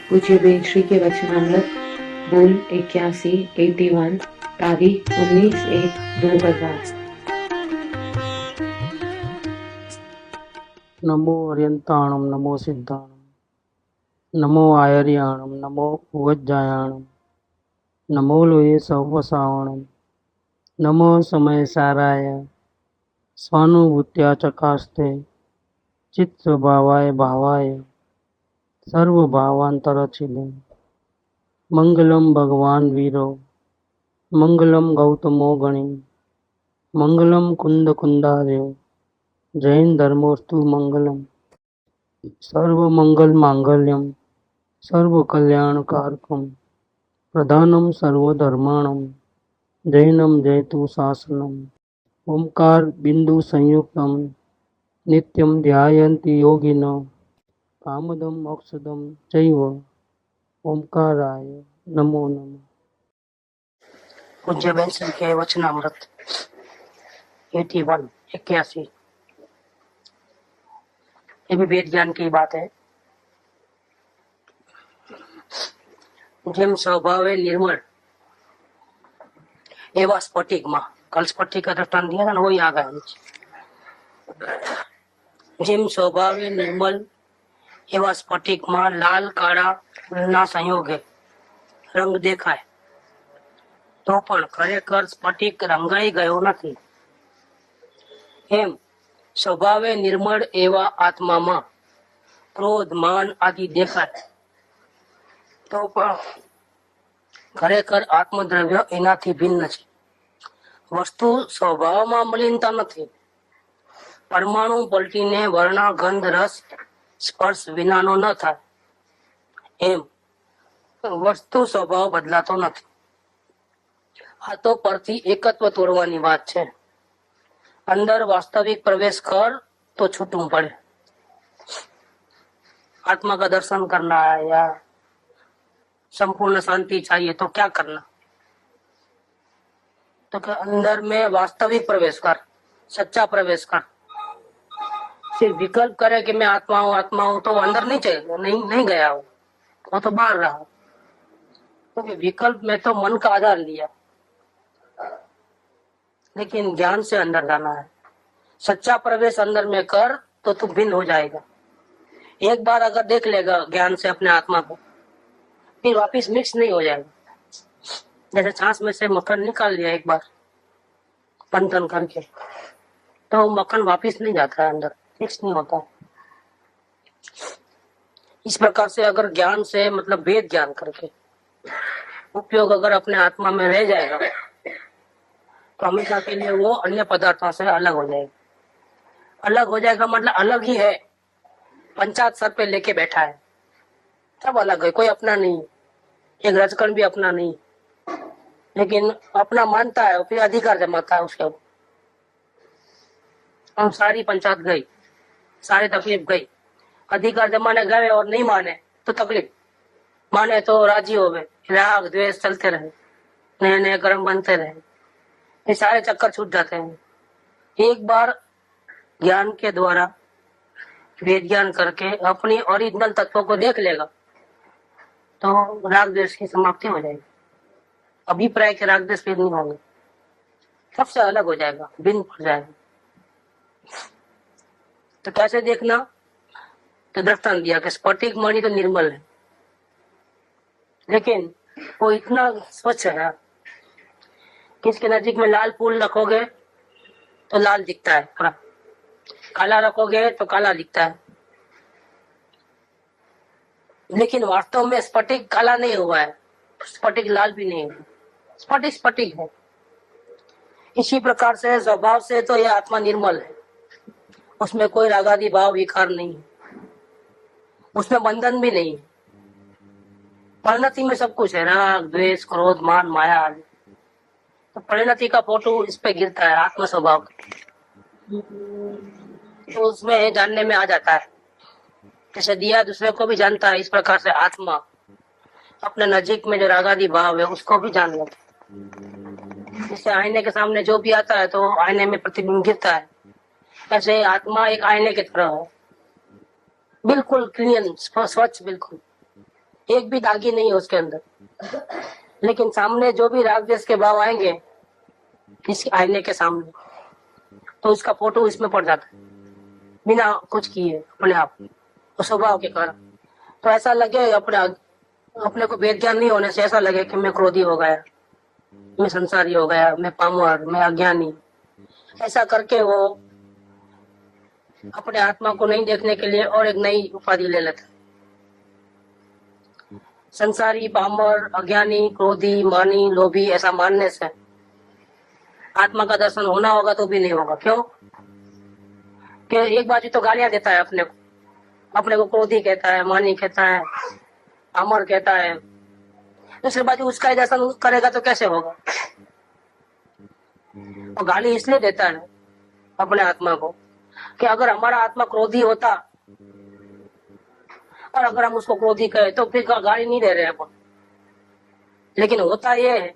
पूज्य बेन श्री के वचनामृत बुल 81 तारीख 19/1/2000। नमो अर्यंताणम नमो सिद्धाणम नमो आयर्याणम नमो उवज्जायाणम नमो लोये सवसावणम नमो समय साराय स्वानुभूत्या चकास्ते चित्त स्वभावाय भावाय सर्वभावांतरचिले मंगलम भगवान वीरो मंगलम गौतमो गणि मंगलम कुंद कुंदार्यो जैन धर्मोस्तु मंगलम सर्वमंगल मांगल्यम सर्वकल्याणकारकम प्रधानम सर्वधर्माणम जैनम जयतु शासनम ओंकार बिंदु संयुक्तम नित्यम ध्यायन्ति योगिनो कामदम मोक्षदम चैव ओंकाराय नमो नमः। पूज्य बेन सिंह के वचनामृत 81 ये भी वेद ज्ञान की बात है। જેમ સ્વભાવે निर्मल एवं स्फटिक में कल स्फटिक का दृष्टांत दिया था ना, वही आ गया नीचे। જેમ સ્વભાવે निर्मल एवं स्फटिक में लाल काळा ना संयोगे रंग देखाय तो पण खरेखर स्फटिक रंगाई गयो નથી। એમ સ્વભાવે निर्मल एवं आत्मा में क्रोध मान आदि देखाय तो पण खरेखर आत्मद्रव्य एनाथी भिन्न छे। वस्तु स्वभाव में मलिनता नहीं। परमाणु पलटीने वर्ण गंध रस स्पर्श विनानो न थाय एम वस्तु स्वभाव बदलातो नहीं। आ तो परथी एकत्व तोड़वानी बात छे। अंदर वास्तविक प्रवेश कर तो छूटू पड़े। आत्मा का दर्शन करना है या संपूर्ण शांति चाहिए तो क्या करना? तो कि अंदर में वास्तविक प्रवेश कर, सच्चा प्रवेश कर। सिर्फ विकल्प करे कि मैं आत्मा हूं तो अंदर नहीं चले, नहीं गया हूं, वो तो बाहर रहा। तो विकल्प में तो मन का आधार लिया, लेकिन ज्ञान से अंदर जाना है। सच्चा प्रवेश अंदर में कर तो तू भिन्न हो जाएगा। एक बार अगर देख लेगा ज्ञान से अपने आत्मा को, फिर वापिस मिक्स नहीं हो जाएगा। जैसे छाछ में से मक्खन निकाल लिया एक बार पंथन करके, तो मक्खन वापिस नहीं जाता है अंदर, मिक्स नहीं होता। इस प्रकार से अगर ज्ञान से मतलब वेद ज्ञान करके उपयोग अगर अपने आत्मा में रह जाएगा तो हमेशा के लिए वो अन्य पदार्थों से अलग हो जाएगा। अलग हो जाएगा मतलब अलग ही है। पंचायत सर पे लेके बैठा है, सब अलग है, कोई अपना नहीं। एक रजकण भी अपना नहीं, लेकिन अपना मानता है, फिर अधिकार जमाता है उसके ऊपर। हम सारी पंचायत गई, सारी तकलीफ गई, अधिकार जमाने गए और नहीं माने तो तकलीफ, माने तो राजी हो गए, राग द्वेष चलते रहे, नए नए कर्म बनते रहे, ये सारे चक्कर छूट जाते हैं। एक बार ज्ञान के द्वारा वेद ज्ञान करके अपनी ओरिजिनल तत्वों को देख लेगा तो राग द्वेष की समाप्ति हो जाएगी। अभिप्राय के राग द्वेष नहीं होंगे, सबसे अलग हो जाएगा, भिन्न हो जाएगा। तो कैसे देखना? तो दृष्टांत दिया कि स्फटिक मणि तो निर्मल है, लेकिन वो इतना स्वच्छ है कि इसके नजीक में लाल फूल रखोगे तो लाल दिखता है पूरा, काला रखोगे तो काला दिखता है। लेकिन वास्तव में स्फटिक काला नहीं हुआ है, स्फटिक लाल भी नहीं है, स्फटिक स्फटिक है। इसी प्रकार से स्वभाव से तो यह आत्मा निर्मल है, उसमें कोई रागादि भाव विकार नहीं है, उसमें बंधन भी नहीं है। परिणति में सब कुछ है, राग द्वेष क्रोध मान माया आदि। तो परिणति का फोटो इस पे गिरता है आत्म स्वभाव, तो उसमें जानने में आ जाता है। जैसे दिया दूसरे को भी जानता है, इस प्रकार से आत्मा अपने नजीक में जो रागादि भाव है उसको भी जान लेता है। जैसे आईने के सामने जो भी आता है तो आईने में प्रतिबिंब गिरता है, ऐसे आत्मा एक आईने की तरह है, बिल्कुल क्लीन स्वच्छ, बिल्कुल एक भी दागी नहीं है उसके अंदर। लेकिन सामने जो भी राग द्वेष के भाव आएंगे इस आईने के सामने, तो उसका फोटो इसमें पड़ जाता है बिना कुछ किए अपने आप, तो स्वभाव के कारण। तो ऐसा लगे अपने को वेद ज्ञान नहीं होने से ऐसा लगे कि मैं क्रोधी हो गया, मैं संसारी हो गया, मैं पामर, मैं अज्ञानी। ऐसा करके वो अपने आत्मा को नहीं देखने के लिए और एक नई उपाधि ले लेते। संसारी, पामर, अज्ञानी, क्रोधी, मानी, लोभी ऐसा मानने से आत्मा का दर्शन होना होगा तो भी नहीं होगा। क्यों? कि एक बाजू तो गालियां देता है अपने को क्रोधी कहता है, मानी कहता है, पामर कहता है। दूसरी बाजू उसका ही दर्शन करेगा तो कैसे होगा? और गाली इसलिए देता है अपने आत्मा को कि अगर हमारा आत्मा क्रोधी होता और अगर हम उसको क्रोधी कहे तो फिर गाली नहीं दे रहे अपन। लेकिन होता ये है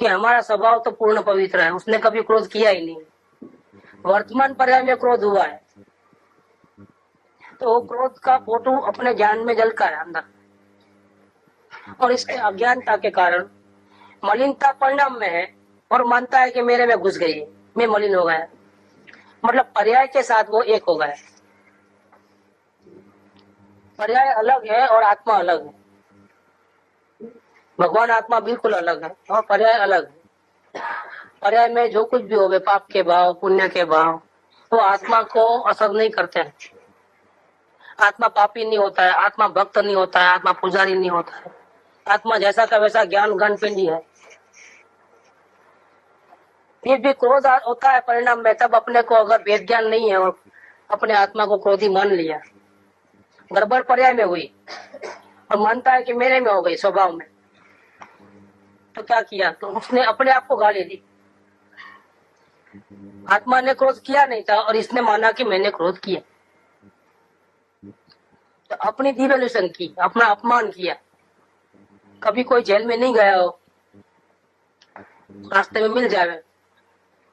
कि हमारा स्वभाव तो पूर्ण पवित्र है, उसने कभी क्रोध किया ही नहीं। वर्तमान पर्याय में क्रोध हुआ है तो क्रोध का फोटो अपने ज्ञान में जलता है अंदर, और इसके अज्ञानता के कारण मलिनता परिणाम में है और मानता है कि मेरे में घुस गई है, मैं मलिन हो गया। मतलब पर्याय के साथ वो एक हो गया। पर्याय अलग है और आत्मा अलग है। भगवान आत्मा बिल्कुल अलग है और पर्याय अलग है। पर्याय में जो कुछ भी हो गए, पाप के भाव, पुण्य के भाव, वो आत्मा को असर नहीं करते हैं। आत्मा पापी नहीं होता है, आत्मा भक्त नहीं होता है, आत्मा पुजारी नहीं होता है। आत्मा जैसा का वैसा ज्ञान गण पिंडी है। फिर भी क्रोध होता है परिणाम में, तब अपने को अगर वेद ज्ञान नहीं है और अपने आत्मा को क्रोधी मान लिया, गड़बड़ पर्याय में हुई और मानता है कि मेरे में हो गई स्वभाव में, तो क्या किया? तो उसने अपने आप को गाली दी। आत्मा ने क्रोध किया नहीं था और इसने माना कि मैंने क्रोध किया, तो अपनी डिवैल्यूएशन की, अपना अपमान किया। कभी कोई जेल में नहीं गया हो, रास्ते में मिल जाए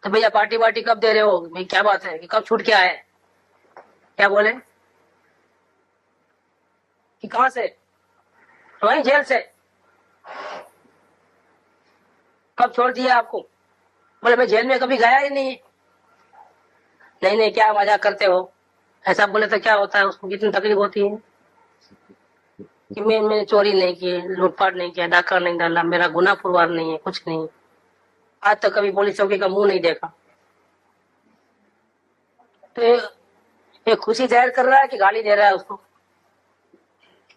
तो भैया पार्टी वार्टी कब दे रहे हो, भाई क्या बात है कि कब छूट के आए, क्या बोले कि कहां से? वहीं जेल से। कब छोड़ दिया आपको? बोले मैं जेल में कभी गया ही नहीं। नहीं नहीं, क्या मजाक करते हो? ऐसा बोले तो क्या होता है, उसको कितनी तकलीफ होती है कि मैंने चोरी नहीं की, लूटपाट नहीं किया, डाका नहीं डाला, मेरा गुनाह पुरवार नहीं है, कुछ नहीं। आज तक कभी पुलिस चौकी का मुंह नहीं देखा। तो ये खुशी जाहिर कर रहा है कि गाली दे रहा है उसको?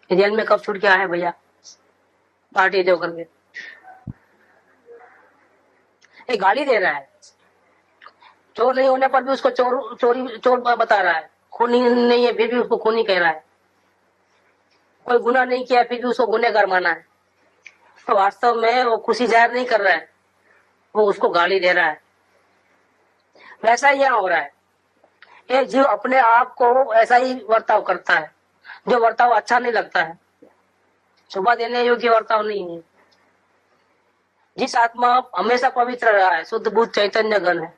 जेल में कब छूट के आए भैया पार्टी दो करके? ये गाली दे रहा है। चोर नहीं होने पर भी उसको चोर बता रहा है। खूनी नहीं है फिर भी उसको खूनी कह रहा है। कोई गुनाह नहीं किया फिर भी उसको गुनहगार माना है। तो वास्तव में वो खुशी जाहिर नहीं कर रहा है, वो उसको गाली दे रहा है। वैसा ही यहाँ हो रहा है। ये जीव अपने आप को ऐसा ही वर्ताव करता है जो वर्ताव अच्छा नहीं लगता है, शोभा देने योग्य वर्ताव नहीं है। जिस आत्मा हमेशा पवित्र रहा है, शुद्ध बुद्ध चैतन्य गण है,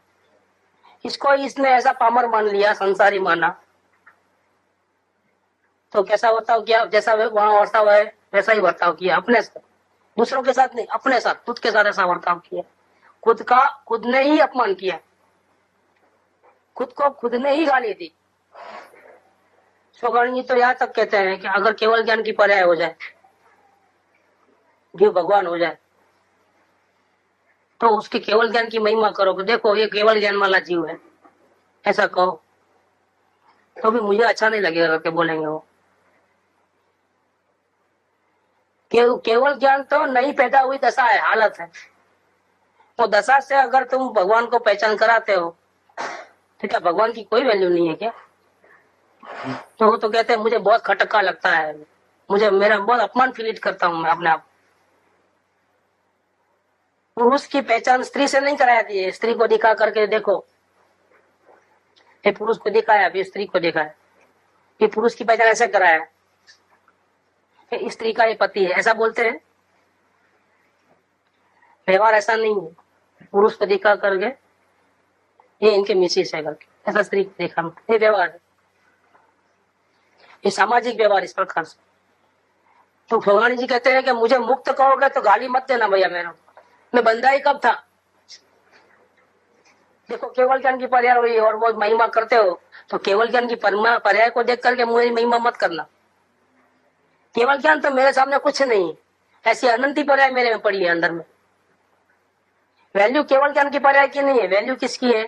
इसको इसने ऐसा पामर मान लिया, संसारी माना, तो कैसा वर्ताव किया? जैसा वहां वर्ताव है वैसा ही वर्ताव किया अपने साथ, दूसरों के साथ नहीं, अपने साथ, खुद के साथ ऐसा वर्ताव किया। खुद ने ही अपमान किया, खुद को खुद ने ही गाली दी। स्वगणी तो यहाँ तक कहते हैं कि अगर केवल ज्ञान की पर्याय हो जाए, जीव भगवान हो जाए, तो उसके केवल ज्ञान की महिमा करो कि देखो ये केवल ज्ञान वाला जीव है, ऐसा कहो तो भी मुझे अच्छा नहीं लगेगा करके बोलेंगे वो। केवल ज्ञान तो नई पैदा हुई दशा है, हालत है। वो दशा से अगर तुम भगवान को पहचान कराते हो तो क्या भगवान की कोई वैल्यू नहीं है क्या? तो वो तो कहते हैं मुझे बहुत खटका लगता है, मेरा बहुत अपमान फील करता हूँ मैं अपने आप। पुरुष की पहचान स्त्री से नहीं कराती है। स्त्री को दिखा करके देखो, ये पुरुष को दिखाया अभी स्त्री को दिखाया, ये पुरुष की पहचान ऐसे कराया, स्त्री का ये पति है, ऐसा बोलते हैं। व्यवहार ऐसा नहीं है, पुरुष को दिखा करके ये इनके मिसेस है करके, ऐसा स्त्री को देखा, ये व्यवहार है, ये सामाजिक व्यवहार इस प्रकार से। तो भगवान जी कहते हैं कि मुझे मुक्त कहोगे तो गाली मत देना भैया मेरा, मैं बंदा ही कब था। देखो केवल ज्ञान की पर्याय हुई और वो महिमा करते हो, तो केवल ज्ञान की पर्याय को देख करके मुझे महिमा मत करना। केवल ज्ञान तो मेरे सामने कुछ नहीं, ऐसी अनंती पर्याय मेरे में पड़ी है अंदर में। वैल्यू केवल ज्ञान की पर्याय की नहीं है, वैल्यू किसकी है?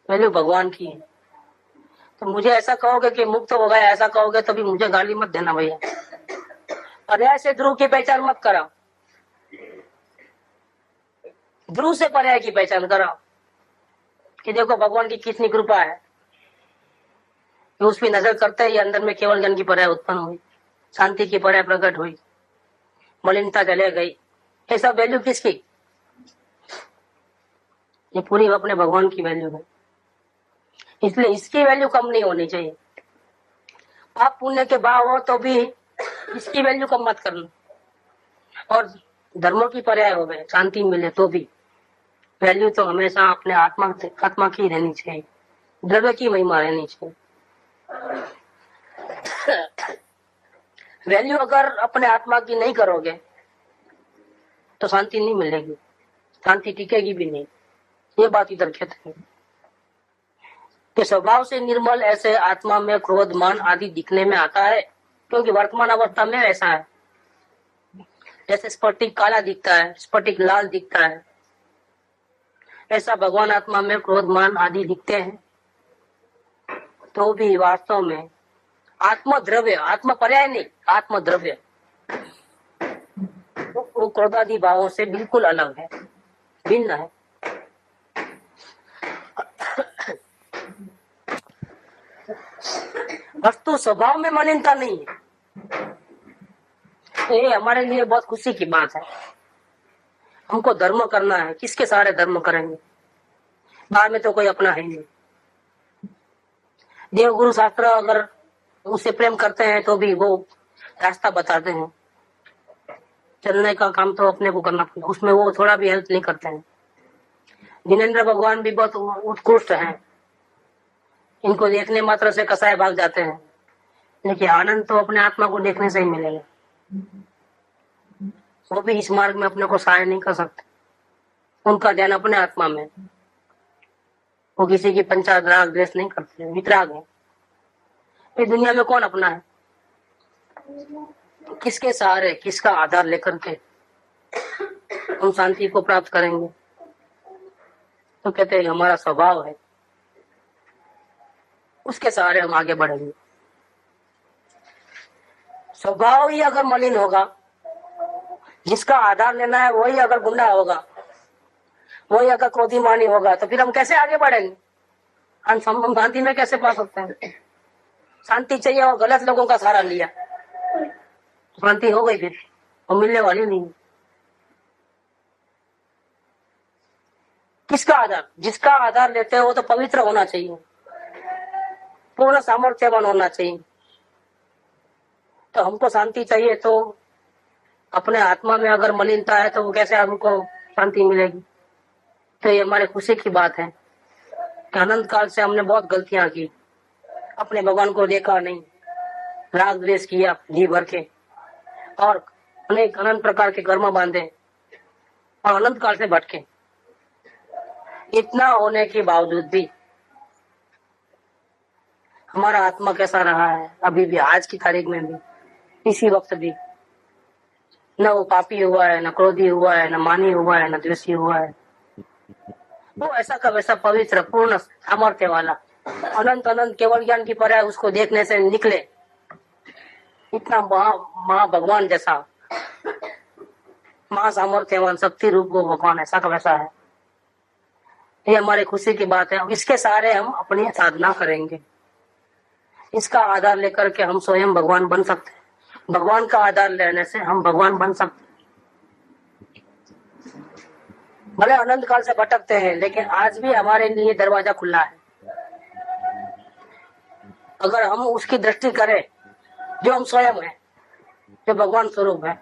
वैल्यू भगवान की है। तो मुझे ऐसा कहोगे कि मुक्त हो गया, ऐसा कहोगे तो भी मुझे गाली मत देना भैया। पर्याय से ध्रुव की पहचान मत कराओ, ध्रुव से पर्याय की पहचान कराओ कि देखो भगवान की कितनी कृपा है कि उस पर नजर करते ही अंदर में केवल ज्ञान की पर्याय उत्पन्न हुई, शांति की पर्याय प्रकट हुई, मलिनता चले गई। ये सब वैल्यू किसकी? ये पूरी अपने भगवान की वैल्यू है, इसलिए इसकी वैल्यू कम नहीं होनी चाहिए। पाप पुण्य के भाव हो तो भी इसकी वैल्यू कम मत करना, और धर्मों की पर्याय हो गए, शांति मिले तो भी वैल्यू तो हमेशा अपने आत्मा की रहनी चाहिए, द्रव्य की महिमा रहनी चाहिए। वैल्यू अगर अपने आत्मा की नहीं करोगे तो शांति नहीं मिलेगी, शांति टिकेगी भी नहीं। ये बात इधर कहते हैं कि स्वभाव से निर्मल ऐसे आत्मा में क्रोध मान आदि दिखने में आता है, क्योंकि वर्तमान अवस्था में ऐसा है। जैसे स्फटिक काला दिखता है, स्फटिक लाल दिखता है, ऐसा भगवान आत्मा में क्रोध मान आदि दिखते हैं, तो भी वास्तव में आत्मद्रव्य, आत्म पर्याय नहीं, आत्मद्रव्य वो क्रोधादि भावों से बिल्कुल अलग है, भिन्न है। वस्तु स्वभाव में मलिनता नहीं है, ये हमारे लिए बहुत खुशी की बात है। हमको धर्म करना है, किसके सहारे धर्म करेंगे? बाहर में तो कोई अपना है नहीं। देव गुरु शास्त्र अगर उससे प्रेम करते हैं तो भी वो रास्ता बताते हैं, चलने का काम तो अपने को करना पड़ेगा, उसमें वो थोड़ा भी हेल्प नहीं करते हैं। जिनेंद्र भगवान भी बहुत उत्कृष्ट हैं, इनको देखने मात्र से कसाय भाग जाते हैं, लेकिन आनंद तो अपने आत्मा को देखने से ही मिलेगा। वो भी इस मार्ग में अपने को सहाय नहीं कर सकते, उनका ध्यान अपने आत्मा में, वो किसी की पंचायत राग द्वेष नहीं करते, वितराग है। इस दुनिया में कौन अपना है? किसके सहारे, किसका आधार लेकर के हम शांति को प्राप्त करेंगे? तो कहते हैं हमारा स्वभाव है, उसके सहारे हम आगे बढ़ेंगे। स्वभाव ही अगर मलिन होगा, जिसका आधार लेना है वही अगर गुंडा होगा, वही अगर क्रोधीमानी होगा, तो फिर हम कैसे आगे बढ़ेंगे? हम शांति में कैसे पा सकते हैं? शांति चाहिए और गलत लोगों का सहारा लिया, शांति हो गई फिर वो मिलने वाली नहीं। किसका आधार? जिसका आधार लेते हो वो तो पवित्र होना चाहिए, पूर्ण सामर्थ्यवान होना चाहिए। तो हमको शांति चाहिए, तो अपने आत्मा में अगर मलिनता है तो वो कैसे हमको शांति मिलेगी? तो ये हमारे खुशी की बात है कि अनंत काल से हमने बहुत गलतियां की, अपने भगवान को देखा नहीं, राग द्वेष किया जी भर के, और अनेक अनंत प्रकार के कर्म बांधे और अनंत काल से भटके। इतना होने के बावजूद भी हमारा आत्मा कैसा रहा है अभी भी, आज की तारीख में भी, इसी वक्त भी, न वो पापी हुआ है, न क्रोधी हुआ है, न मानी हुआ है, न द्वेषी हुआ है। वो ऐसा का वैसा पवित्र पूर्ण सामर्थ्य वाला अनंत अनंत केवल ज्ञान की पर्याय उसको देखने से निकले, इतना महा भगवान जैसा महा सामर्थ्यवान शक्ति रूप वो भगवान ऐसा का वैसा है। ये हमारी खुशी की बात है। इसके सहारे हम अपनी साधना करेंगे, इसका आधार लेकर के हम स्वयं भगवान बन सकते हैं। भगवान का आधार लेने से हम भगवान बन सकते हैं। भले अनंत काल से भटकते हैं, लेकिन आज भी हमारे लिए दरवाजा खुला है। अगर हम उसकी दृष्टि करें, जो हम स्वयं हैं, जो भगवान स्वरूप है,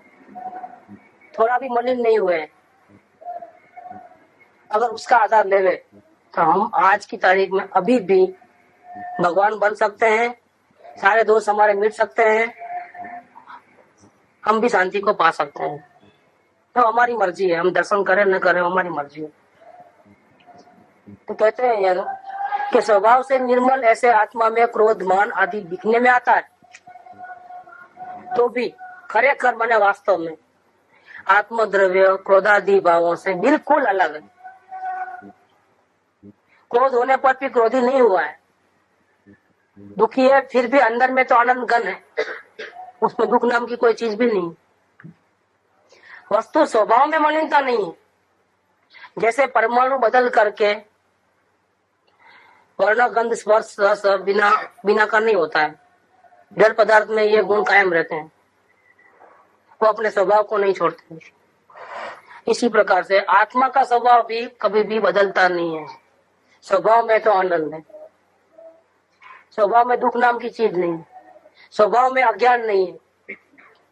थोड़ा भी मलिन नहीं हुए, अगर उसका आधार लेवे तो हम आज की तारीख में अभी भी भगवान बन सकते हैं। सारे दोष हमारे मिट सकते हैं हम भी शांति को पा सकते हैं। तो हमारी मर्जी है, हम दर्शन करें न करें, हमारी मर्जी है। तो कहते हैं यार कि स्वभाव से निर्मल ऐसे आत्मा में क्रोध मान आदि दिखने में आता है, तो भी खरेखर माने वास्तव में आत्मद्रव्य क्रोधादि भावों से बिल्कुल अलग है। क्रोध होने पर भी क्रोधी नहीं हुआ है, दुखी है फिर भी अंदर में तो आनंद घन है, उसमें दुख नाम की कोई चीज भी नहीं। वस्तु स्वभाव में मलिनता नहीं है। जैसे परमाणु बदल करके वर्ण गंध स्पर्श रस बिना बिना का नहीं होता है, जड़ पदार्थ में ये गुण कायम रहते हैं, वो अपने स्वभाव को नहीं छोड़ते। इसी प्रकार से आत्मा का स्वभाव भी कभी भी बदलता नहीं है। स्वभाव में तो आनंद है, स्वभाव में दुख नाम की चीज नहीं है, स्वभाव में अज्ञान नहीं है,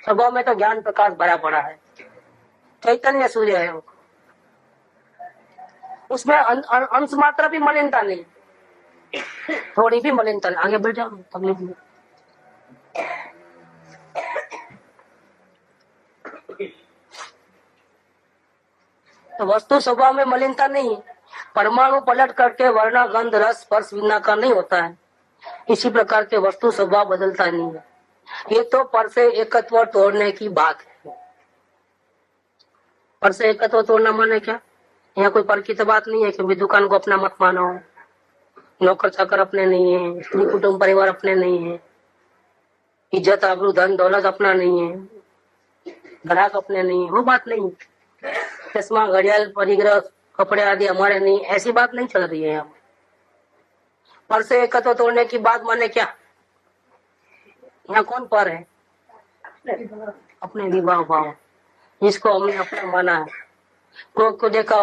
स्वभाव में तो ज्ञान प्रकाश भरा पड़ा है, चैतन्य सूर्य है, उसमें अंश मात्रा भी मलिनता नहीं, थोड़ी भी मलिनता नहीं। आगे बढ़ जाओ, तकलीफ नहीं। तो वस्तु स्वभाव में मलिनता नहीं, परमाणु पलट करके वर्ण गंध रस स्पर्श बिना का नहीं होता है। इसी प्रकार के वस्तु स्वभाव बदलता नहीं है। ये तो पर से एकत्व तोड़ने की बात है। पर से एकत्व तोड़ना माने क्या? यहाँ कोई पर की तो बात नहीं है कि दुकान को अपना मत मानो, नौकर चाकर अपने नहीं है, स्त्री कुटुंब परिवार अपने नहीं है, इज्जत आबरू धन दौलत अपना नहीं है, ग्राहक अपने नहीं है, वो बात नहीं। चश्मा घड़ियाल परिग्रह कपड़े आदि हमारे नहीं, ऐसी बात नहीं चल रही है यहाँ। पर से एकत्व तोड़ने की बात माने क्या? यहाँ कौन पर है? अपने विभाव भाव, जिसको हमने अपना माना है। क्रोध को देखा,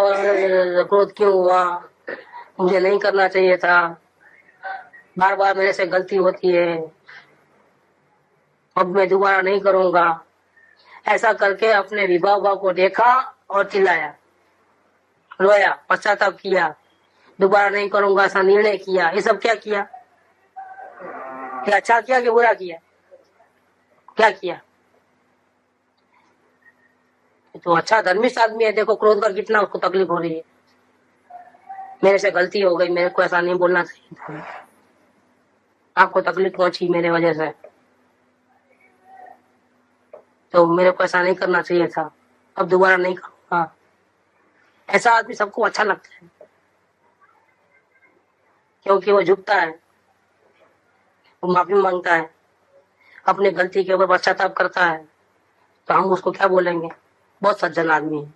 क्रोध क्यों हुआ, मुझे नहीं करना चाहिए था, बार बार मेरे से गलती होती है, अब मैं दोबारा नहीं करूंगा। ऐसा करके अपने विभाव भाव को देखा और चिल्लाया, रोया, पश्चाताप किया, दोबारा नहीं करूंगा ऐसा निर्णय किया। ये सब क्या किया? क्या अच्छा किया कि बुरा किया? क्या किया? तो अच्छा धर्मिष्ठ आदमी है, देखो क्रोध कर कितना उसको तकलीफ हो रही है, मेरे से गलती हो गई, मेरे को ऐसा नहीं बोलना चाहिए था, आपको तकलीफ पहुंची मेरे वजह से, तो मेरे को ऐसा नहीं करना चाहिए था, अब दोबारा नहीं करूंगा। ऐसा आदमी सबको अच्छा लगता है, क्योंकि वो झुकता है, वो माफी मांगता है, अपनी गलती के ऊपर पश्चाताप करता है, तो हम उसको क्या बोलेंगे? बहुत सज्जन आदमी है,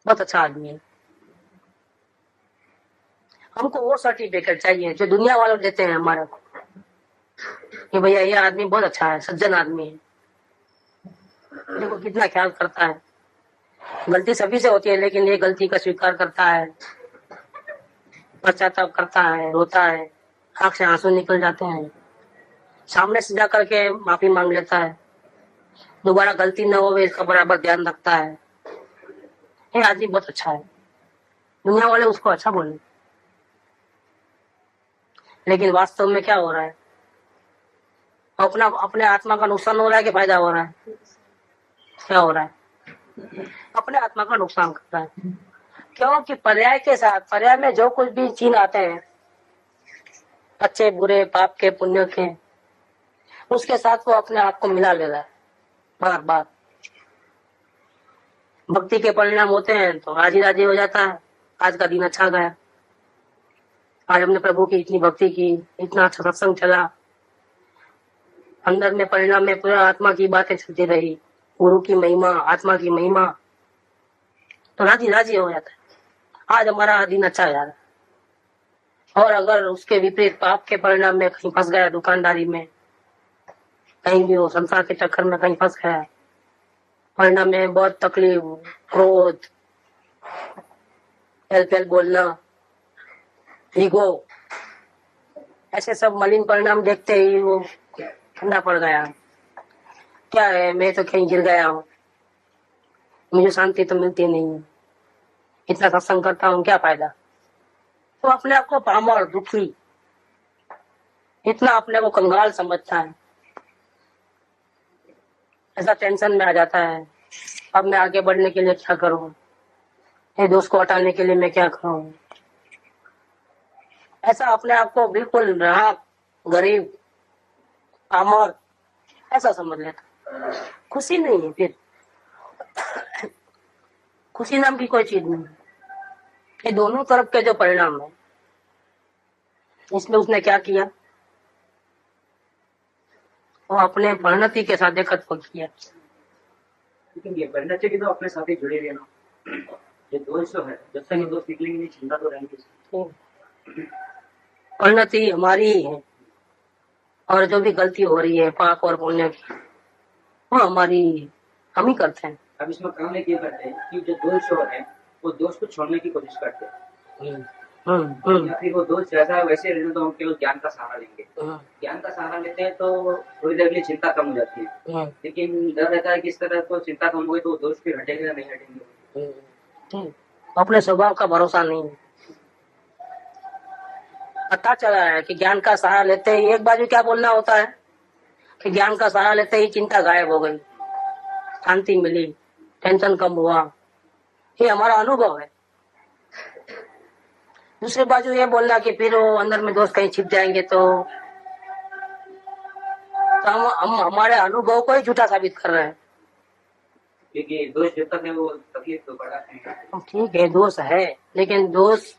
बहुत अच्छा आदमी है। हमको वो सर्टिफिकेट चाहिए जो दुनिया वाले देते हैं हमारे को, कि भैया ये आदमी बहुत अच्छा है, सज्जन आदमी है, देखो कितना ख्याल करता है। गलती सभी से होती है, लेकिन ये गलती का स्वीकार करता है, पश्चाताप करता है, रोता है, आंख से आंसू निकल जाते हैं, सामने से जा करके माफी मांग लेता है, दोबारा गलती न हो इसका बराबर ध्यान रखता है। ये आदमी बहुत अच्छा है, दुनिया वाले उसको अच्छा बोले, लेकिन वास्तव में क्या हो रहा है? अपने आत्मा का नुकसान हो रहा है कि फायदा हो रहा है? क्या हो रहा है? अपने आत्मा का नुकसान कर रहा है, क्योंकि पर्याय के साथ, पर्याय में जो कुछ भी चिन्ह आते हैं, अच्छे बुरे पाप के पुण्य के, उसके साथ वो अपने आप को मिला ले रहा है बार बार। भक्ति के परिणाम होते हैं तो राजी राजी हो जाता है, आज का दिन अच्छा गया, आज हमने प्रभु की इतनी भक्ति की, इतना अच्छा सत्संग चला, अंदर में परिणाम में पूरा आत्मा की बातें चलती रही, गुरु की महिमा, आत्मा की महिमा, तो राजी राजी हो जाता है, आज हमारा दिन अच्छा जा रहा है। और अगर उसके विपरीत पाप के परिणाम में कहीं फंस गया, दुकानदारी में कहीं भी हो, संसार के चक्कर में कहीं फंस गया, परिणाम में बहुत तकलीफ, क्रोध, हेल बोलना, ईगो, ऐसे सब मलिन परिणाम देखते ही वो ठंडा पड़ गया, क्या है मैं तो कहीं गिर गया हूँ, मुझे शांति तो मिलती नहीं है, इतना सत्संग करता हूँ क्या फायदा। तो अपने आप को पामर, दुखी, इतना अपने को कंगाल समझता है। ऐसा टेंशन में आ जाता है, अब मैं आगे बढ़ने के लिए क्या करूं, ये दोस्त को हटाने के लिए मैं क्या करूं। ऐसा अपने आप को बिल्कुल रहा गरीब अमर ऐसा समझ लेता। खुशी नहीं है, फिर खुशी नाम की कोई चीज नहीं। ये दोनों तरफ के जो परिणाम है, इसमें उसने क्या किया, वो अपने परिणति के साथ एकत्व किया। लेकिन ये परिणति भी तो अपने साथ ही जुड़े हुए ना। ये दोष जो है, जब तक ये दोष निकलेंगे नहीं, चिंता तो रहेंगी। परिणति हमारी ही है, और जो भी गलती हो रही है पाप और पुण्य की, वो हमारी हम ही करते हैं। अब इसमें काम ये करते हैं कि जो दोष हो रहे हैं वो दोष को छोड़ने की कोशिश करते हैं, या फिर वो दोष जैसा है वैसे रहने तो हम केवल ज्ञान का सहारा लेंगे। ज्ञान का सहारा लेते हैं तो थोड़ी देर के लिए चिंता कम हो जाती है, लेकिन डर रहता है कि इस तरह तो चिंता कम हुई तो दोष फिर हटेंगे या नहीं हटेंगे। अपने स्वभाव का भरोसा नहीं है। पता चला है कि ज्ञान का सहारा लेते ही एक बाजू क्या बोलना होता है कि ज्ञान का सहारा लेते ही चिंता गायब हो गई, शांति मिली, टेंशन कम हुआ, ये हमारा अनुभव है। दूसरी बाजू ये बोलना कि फिर वो अंदर में दोस्त कहीं छिप जाएंगे तो हम हमारे अनुभव को ही झूठा साबित कर रहे हैं। क्योंकि दोष जब तक है वो तकलीफ तो बड़ा है। ठीक है, दोष है, लेकिन दोष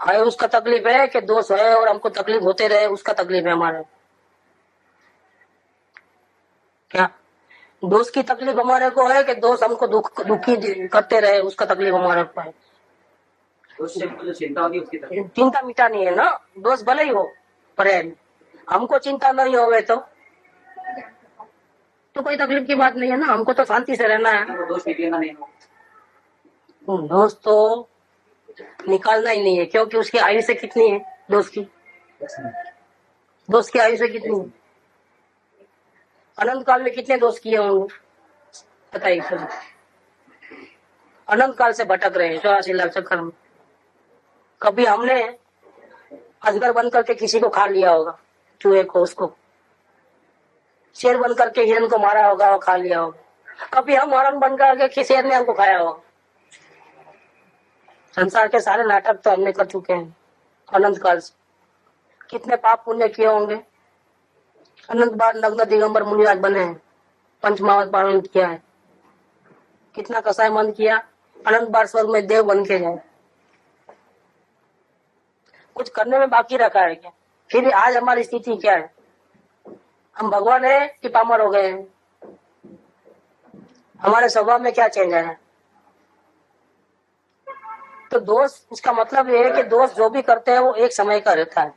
है उसका तकलीफ है कि दोष है और हमको तकलीफ होते रहे उसका तकलीफ है हमारे। क्या दोष की तकलीफ हमारे को है कि दोष हमको दुखी करते रहे उसका तकलीफ हमारे को है। दोष से हमको जो चिंता होगी उसकी तकलीफ। चिंता मिटानी है ना, दोष भले ही हो पर हमको चिंता नहीं होवे तो कोई तकलीफ की बात नहीं है ना, हमको तो शांति से रहना है। वो दोष निकलेगा नहीं, दोष तो निकालना ही नहीं है, क्योंकि उसकी आयु से कितनी है दोस्त की आयु से कितनी है, अनंत काल में कितने दोस्त किए होंगे बताइए। अनंत काल से भटक रहे हैं 84 लाख चक्कर में। कभी हमने अजगर बन करके किसी को खा लिया होगा, चूहे को, उसको शेर बन करके हिरन को मारा होगा और खा लिया होगा। कभी हम हरण बन करके शेर ने हमको खाया होगा। संसार के सारे नाटक तो हमने कर चुके हैं अनंत काल से। कितने पाप पुण्य किए होंगे। अनंत बार नग्न दिगंबर मुनिराज बने हैं, पंचमावत पालन किया है, कितना कसाय मन किया, अनंत बार स्वर्ग में देव बन के गए। कुछ करने में बाकी रखा है क्या? फिर आज हमारी स्थिति क्या है? हम भगवान है कि पामर हो गए हैं? हमारे स्वभाव में क्या चेंज आया? तो दोष, इसका मतलब ये है कि दोष जो भी करते हैं वो एक समय का रहता है,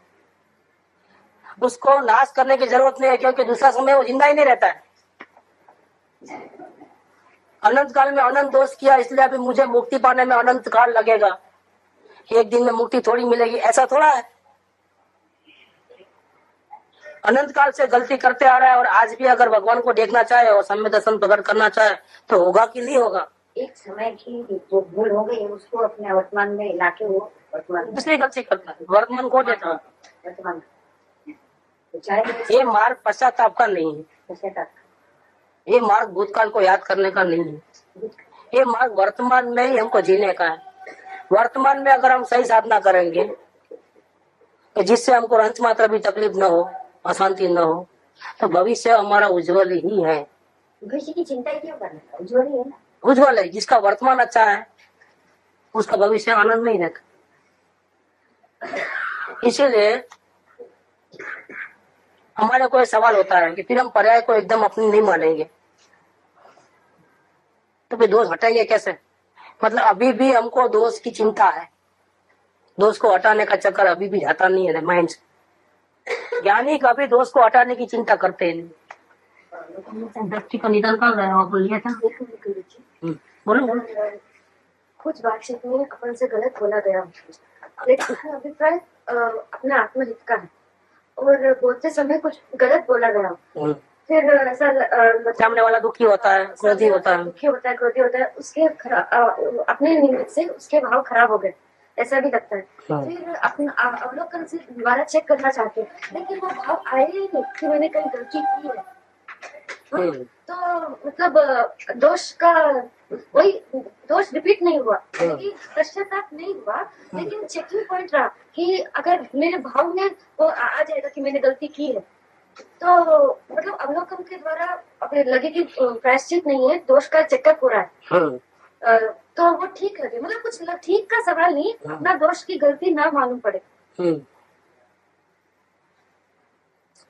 उसको नाश करने की जरूरत नहीं है, क्योंकि दूसरा समय वो जिंदा ही नहीं रहता है। अनंत काल में अनंत दोष किया, इसलिए अभी मुझे मुक्ति पाने में अनंत काल लगेगा, एक दिन में मुक्ति थोड़ी मिलेगी, ऐसा थोड़ा है। अनंत काल से गलती करते आ रहा है, और आज भी अगर भगवान को देखना चाहे और सम्य दर्शन प्रकट करना चाहे तो होगा कि नहीं होगा? एक समय की जो भूल हो गई उसको अपने वर्तमान में लाके वो वर्तमान दूसरी गलती करता है, वर्तमान को देता है। वर्तमान ये मार्ग पश्चाताप का नहीं है, ये मार्ग भूतकाल को याद करने का नहीं है, ये मार्ग वर्तमान में ही हमको जीने का है। वर्तमान में अगर हम सही साधना करेंगे तो जिससे हमको अंश मात्र भी तकलीफ न हो, अशांति न हो, तो भविष्य हमारा उज्जवल ही है। भविष्य की चिंता क्यों करना? उज्जवल ही है ना। उज्जवल है, जिसका वर्तमान अच्छा है उसका भविष्य आनंद नहीं रहता। इसीलिए हमारे को सवाल होता है कि फिर हम पर्याय को एकदम अपनी नहीं मानेंगे तो फिर दोष हटेंगे कैसे? मतलब अभी भी हमको दोष की चिंता है, दोष को हटाने का चक्कर अभी भी जाता नहीं है माइंड से। ज्ञानी कभी दोष को हटाने की चिंता करते नहीं। दृष्टि का निधन कर रहे हो, बोलिए था। बोलो बोलो। कुछ बातचीत में अपन से गलत बोला गया, लेकिन अभिप्राय अपने आत्महित का है, और बोलते समय कुछ गलत बोला गया, फिर ऐसा सामने वाला दुखी होता है, क्रोधी होता है, क्रोधी होता है, उसके अपने निमित्त से उसके भाव खराब हो गए, ऐसा भी लगता है। फिर अपना अवलोकन से दोबारा चेक करना चाहते हैं, लेकिन वो भाव आए ही नहीं कि मैंने कहीं गलती की है। तो मतलब दोष का वही दोष रिपीट नहीं हुआ, लेकिन पश्चाताप नहीं हुआ, लेकिन चेकिंग पॉइंट रहा कि अगर मेरे भाव में वो आ जाएगा कि मैंने गलती की है, तो मतलब अवलोकन के द्वारा अगर लगे कि प्रायश्चित नहीं है, दोष का चेकअप हो रहा है, तो वो ठीक लगे, मतलब कुछ ठीक का सवाल नहीं, अपना दोष की गलती ना मालूम पड़े।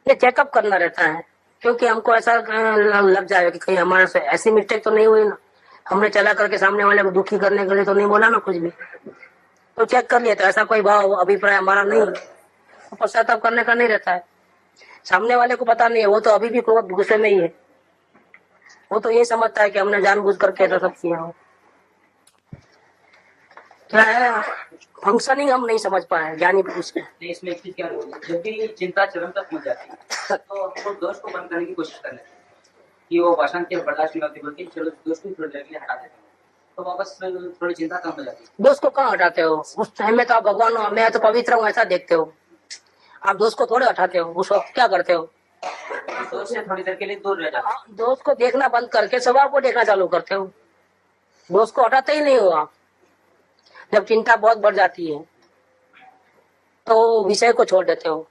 ये चेकअप करना रहता है, क्योंकि हमको ऐसा लग जाए कि कहीं हमारे से ऐसी मिस्टेक तो नहीं हुई ना, हमने चला करके सामने वाले को दुखी करने के लिए तो नहीं बोला ना कुछ भी, तो चेक कर लिया तो ऐसा कोई भाव अभिप्राय हमारा नहीं है, तो पश्चाताप करने का नहीं रहता है। सामने वाले को पता नहीं है, वो तो अभी भी क्रोध गुस्से में ही है, वो तो ये समझता है कि हमने जानबूझ करके ऐसा सब किया हो। क्या है, फंक्शनिंग हम नहीं समझ पाए ज्ञानी पुरुष के। नहीं, इसमें एक चीज क्या होती है, जब भी चिंता चरम तक पहुंच जाती है तो हमको दोष को बंद करने की कोशिश करनी चाहिए कि वो भाषण के बर्दाश्त नहीं होती, बल्कि चलो दोष को थोड़ी देर के लिए हटा देते हैं, तो वापस थोड़ी चिंता कम हो जाती है। दोष को कहाँ हटाते हो? उस टाइम में तो आप भगवान हो, मैं तो पवित्र हूँ ऐसा देखते हो, आप दोष को थोड़े हटाते हो। उस वक्त क्या करते हो? दोष से थोड़ी देर के लिए दूर रह जाते हैं। दोष को देखना बंद करके स्वभाव को देखना चालू करते हो, दोष को हटाते ही नहीं हो आप। जब चिंता बहुत बढ़ जाती है तो विषय को छोड़ देते हो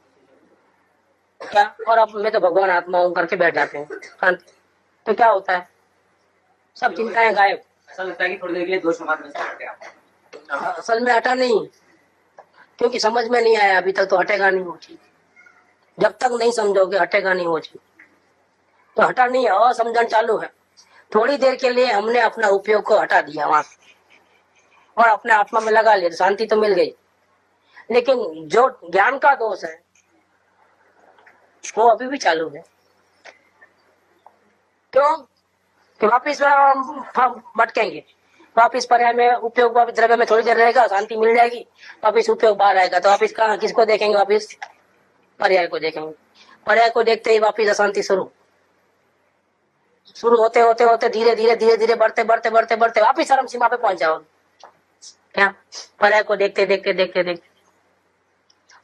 क्या, और अब मैं तो भगवान आत्मा हूँ करके बैठ जाते हैं शांति, तो क्या होता है, सब चिंताएं गायब। ऐसा लगता है कि थोड़ी देर के लिए दोष हमारे में से हट गया। असल में हटा नहीं, क्योंकि समझ में नहीं आया अभी तक, तो हटेगा नहीं वो चीज। जब तक नहीं समझोगे हटेगा नहीं वो चीज, तो हटा नहीं है, असमझन चालू है। थोड़ी देर के लिए हमने अपना उपयोग को हटा दिया वहां और अपने आत्मा में लगा लिया, शांति तो मिल गई, लेकिन जो ज्ञान का दोष है वो अभी भी चालू है। क्यों? कि वापिस भटकेंगे, वापिस पर्याय में उपयोग, वापिस द्रव्य में थोड़ी देर रहेगा, शांति मिल जाएगी, वापिस उपयोग बाहर आएगा, तो वापिस कहाँ किसको देखेंगे? वापिस पर्याय को देखेंगे। पर्याय को देखते ही वापिस अशांति शुरू होते होते होते धीरे धीरे धीरे धीरे बढ़ते बढ़ते बढ़ते बढ़ते वापिस चरम सीमा पे पहुंच जाओ। क्या? पर्याय को देखते देखते देखते देखते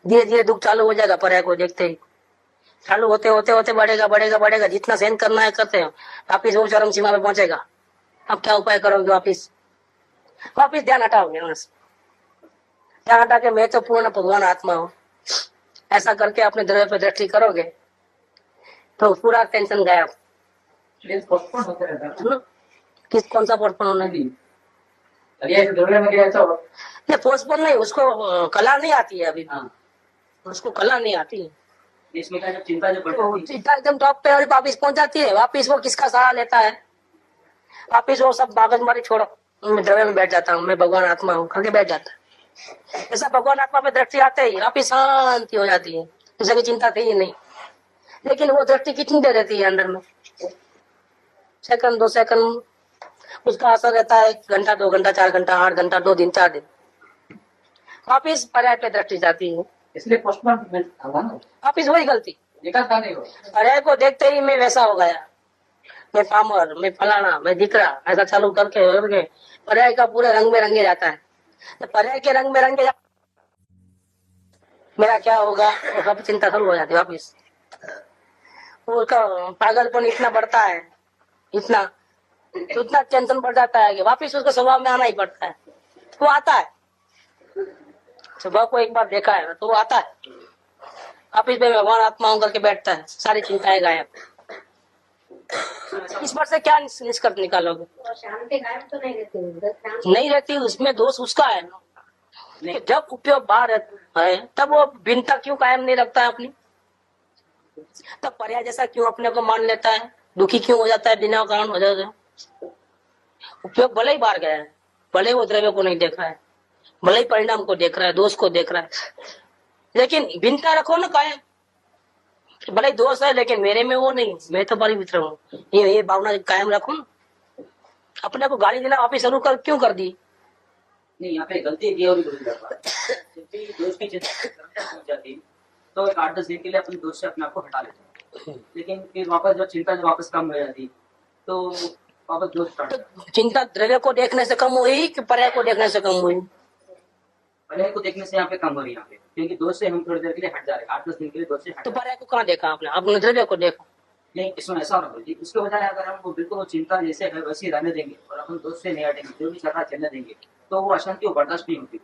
धीरे धीरे दुख चालू हो जाएगा। पर्याय को देखते ही चालू होते होते होते बढ़ेगा बढ़ेगा बढ़ेगा, जितना सहन करना है करते हैं, वापिस वो चरम सीमा पे पहुंचेगा। अब क्या उपाय करोगे? वापिस ध्यान हटाओगे, ध्यान हटा के मैं तो पूर्ण भगवान आत्मा हूँ ऐसा करके अपने द्रव्य पर दृष्टि करोगे तो पूरा टेंशन गायब। पोस्टपोन होते रहता है। किस कौन सा पोस्टपोन होना? द्रव्य में गया तो नहीं, पोस्टपोन नहीं, उसको कला नहीं आती है अभी, उसको कला नहीं आती है। इसमें क्या, जब चिंता जो बढ़ती है, चिंता एकदम टॉप पे और वापिस पहुंच जाती है, वापिस वो किसका सहारा लेता है? वापिस वो सब बागजमारी छोड़ो, मैं द्रव्य में बैठ जाता हूँ, मैं भगवान आत्मा हूँ करके बैठ जाता है। ऐसा भगवान आत्मा पे दृष्टि आते ही वापिस शांति हो जाती है, जैसे कि चिंता थी ही नहीं। लेकिन वो दृष्टि कितनी देर रहती है अंदर में? सेकंड 2 सेकंड, उसका असर रहता है 1 घंटा 2 घंटा 4 घंटा 8 घंटा 2 दिन 4 दिन, वापिस पर्याय पे दृष्टि जाती है। इसलिए पोस्टपोन वापिस वही गलती, नहीं हो। पर्याय को देखते ही मैं वैसा हो गया, मैं पामर, मैं फलाना, मैं दिकरा, ऐसा चालू करके पर्याय का पूरे रंग में रंगे जाता है। तो पर्याय के रंग में रंगे मेरा क्या होगा, वो सब चिंता शुरू हो जाती है वापिस। उसका पागलपन इतना बढ़ता है, इतना तो उतना टेंशन बढ़ जाता है कि वापिस उसको स्वभाव में आना ही पड़ता है। वो आता है, स्वभाव को एक बार देखा है तो वो आता है, वापिस में भगवान आत्मा हूं करके बैठता है, सारी चिंताएं गायब। इस पर से क्या निष्कर्ष निकालोगे? शांति गायब तो नहीं रहती, नहीं रहती, उसमें दोष उसका है ना। जब उपयोग बाहर है तब वो भिन्नता क्यों कायम नहीं रखता है अपनी? तब पर्याय जैसा क्यों अपने को मान लेता है? दुखी क्यों हो जाता है? बिना कारण हो जाता है। उपयोग भले ही बाहर गया है, भले वो द्रव्य को नहीं देख रहा है, भले ही परिणाम को देख रहा है, दोष को देख रहा है, लेकिन भिन्नता रखो ना कायम। भले ही दोष है लेकिन मेरे में वो नहीं, मैं तो पवित्र हूँ, ये भावना कायम रखो ना। अपने को गाली देना वापिस शुरू क्यों कर दी? नहीं, यहाँ पे गलती की और दोष की चिंता हो जाती तो 8-10 दिन के लिए अपने दोष से अपने आप को हटा लेते, लेकिन फिर वापस जब चिंता वापस कम हो जाती तो वापस दोष स्टार्ट। तो चिंता द्रव्य को देखने से कम हुई कि पर्याय को देखने से कम हुई? पर्याय को देखने से यहाँ पे कम हो रही है, यहाँ पे क्योंकि दोष से हम थोड़ी देर के लिए हट जा रहे हैं, 8-10 दिन के लिए दोष से हट। तो पर्याय को कहाँ देखा आपने? आपने द्रव्य को देखा, नहीं, इसमें ऐसा होना गुरुजी, उसके बजाय अगर हम वो बिल्कुल वो चिंता जैसे है वैसे ही रहने देंगे और अपन दोस्त से नहीं हटेंगे, जो भी चल रहा है चलने देंगे, तो वो अशांति वो बर्दाश्त नहीं होती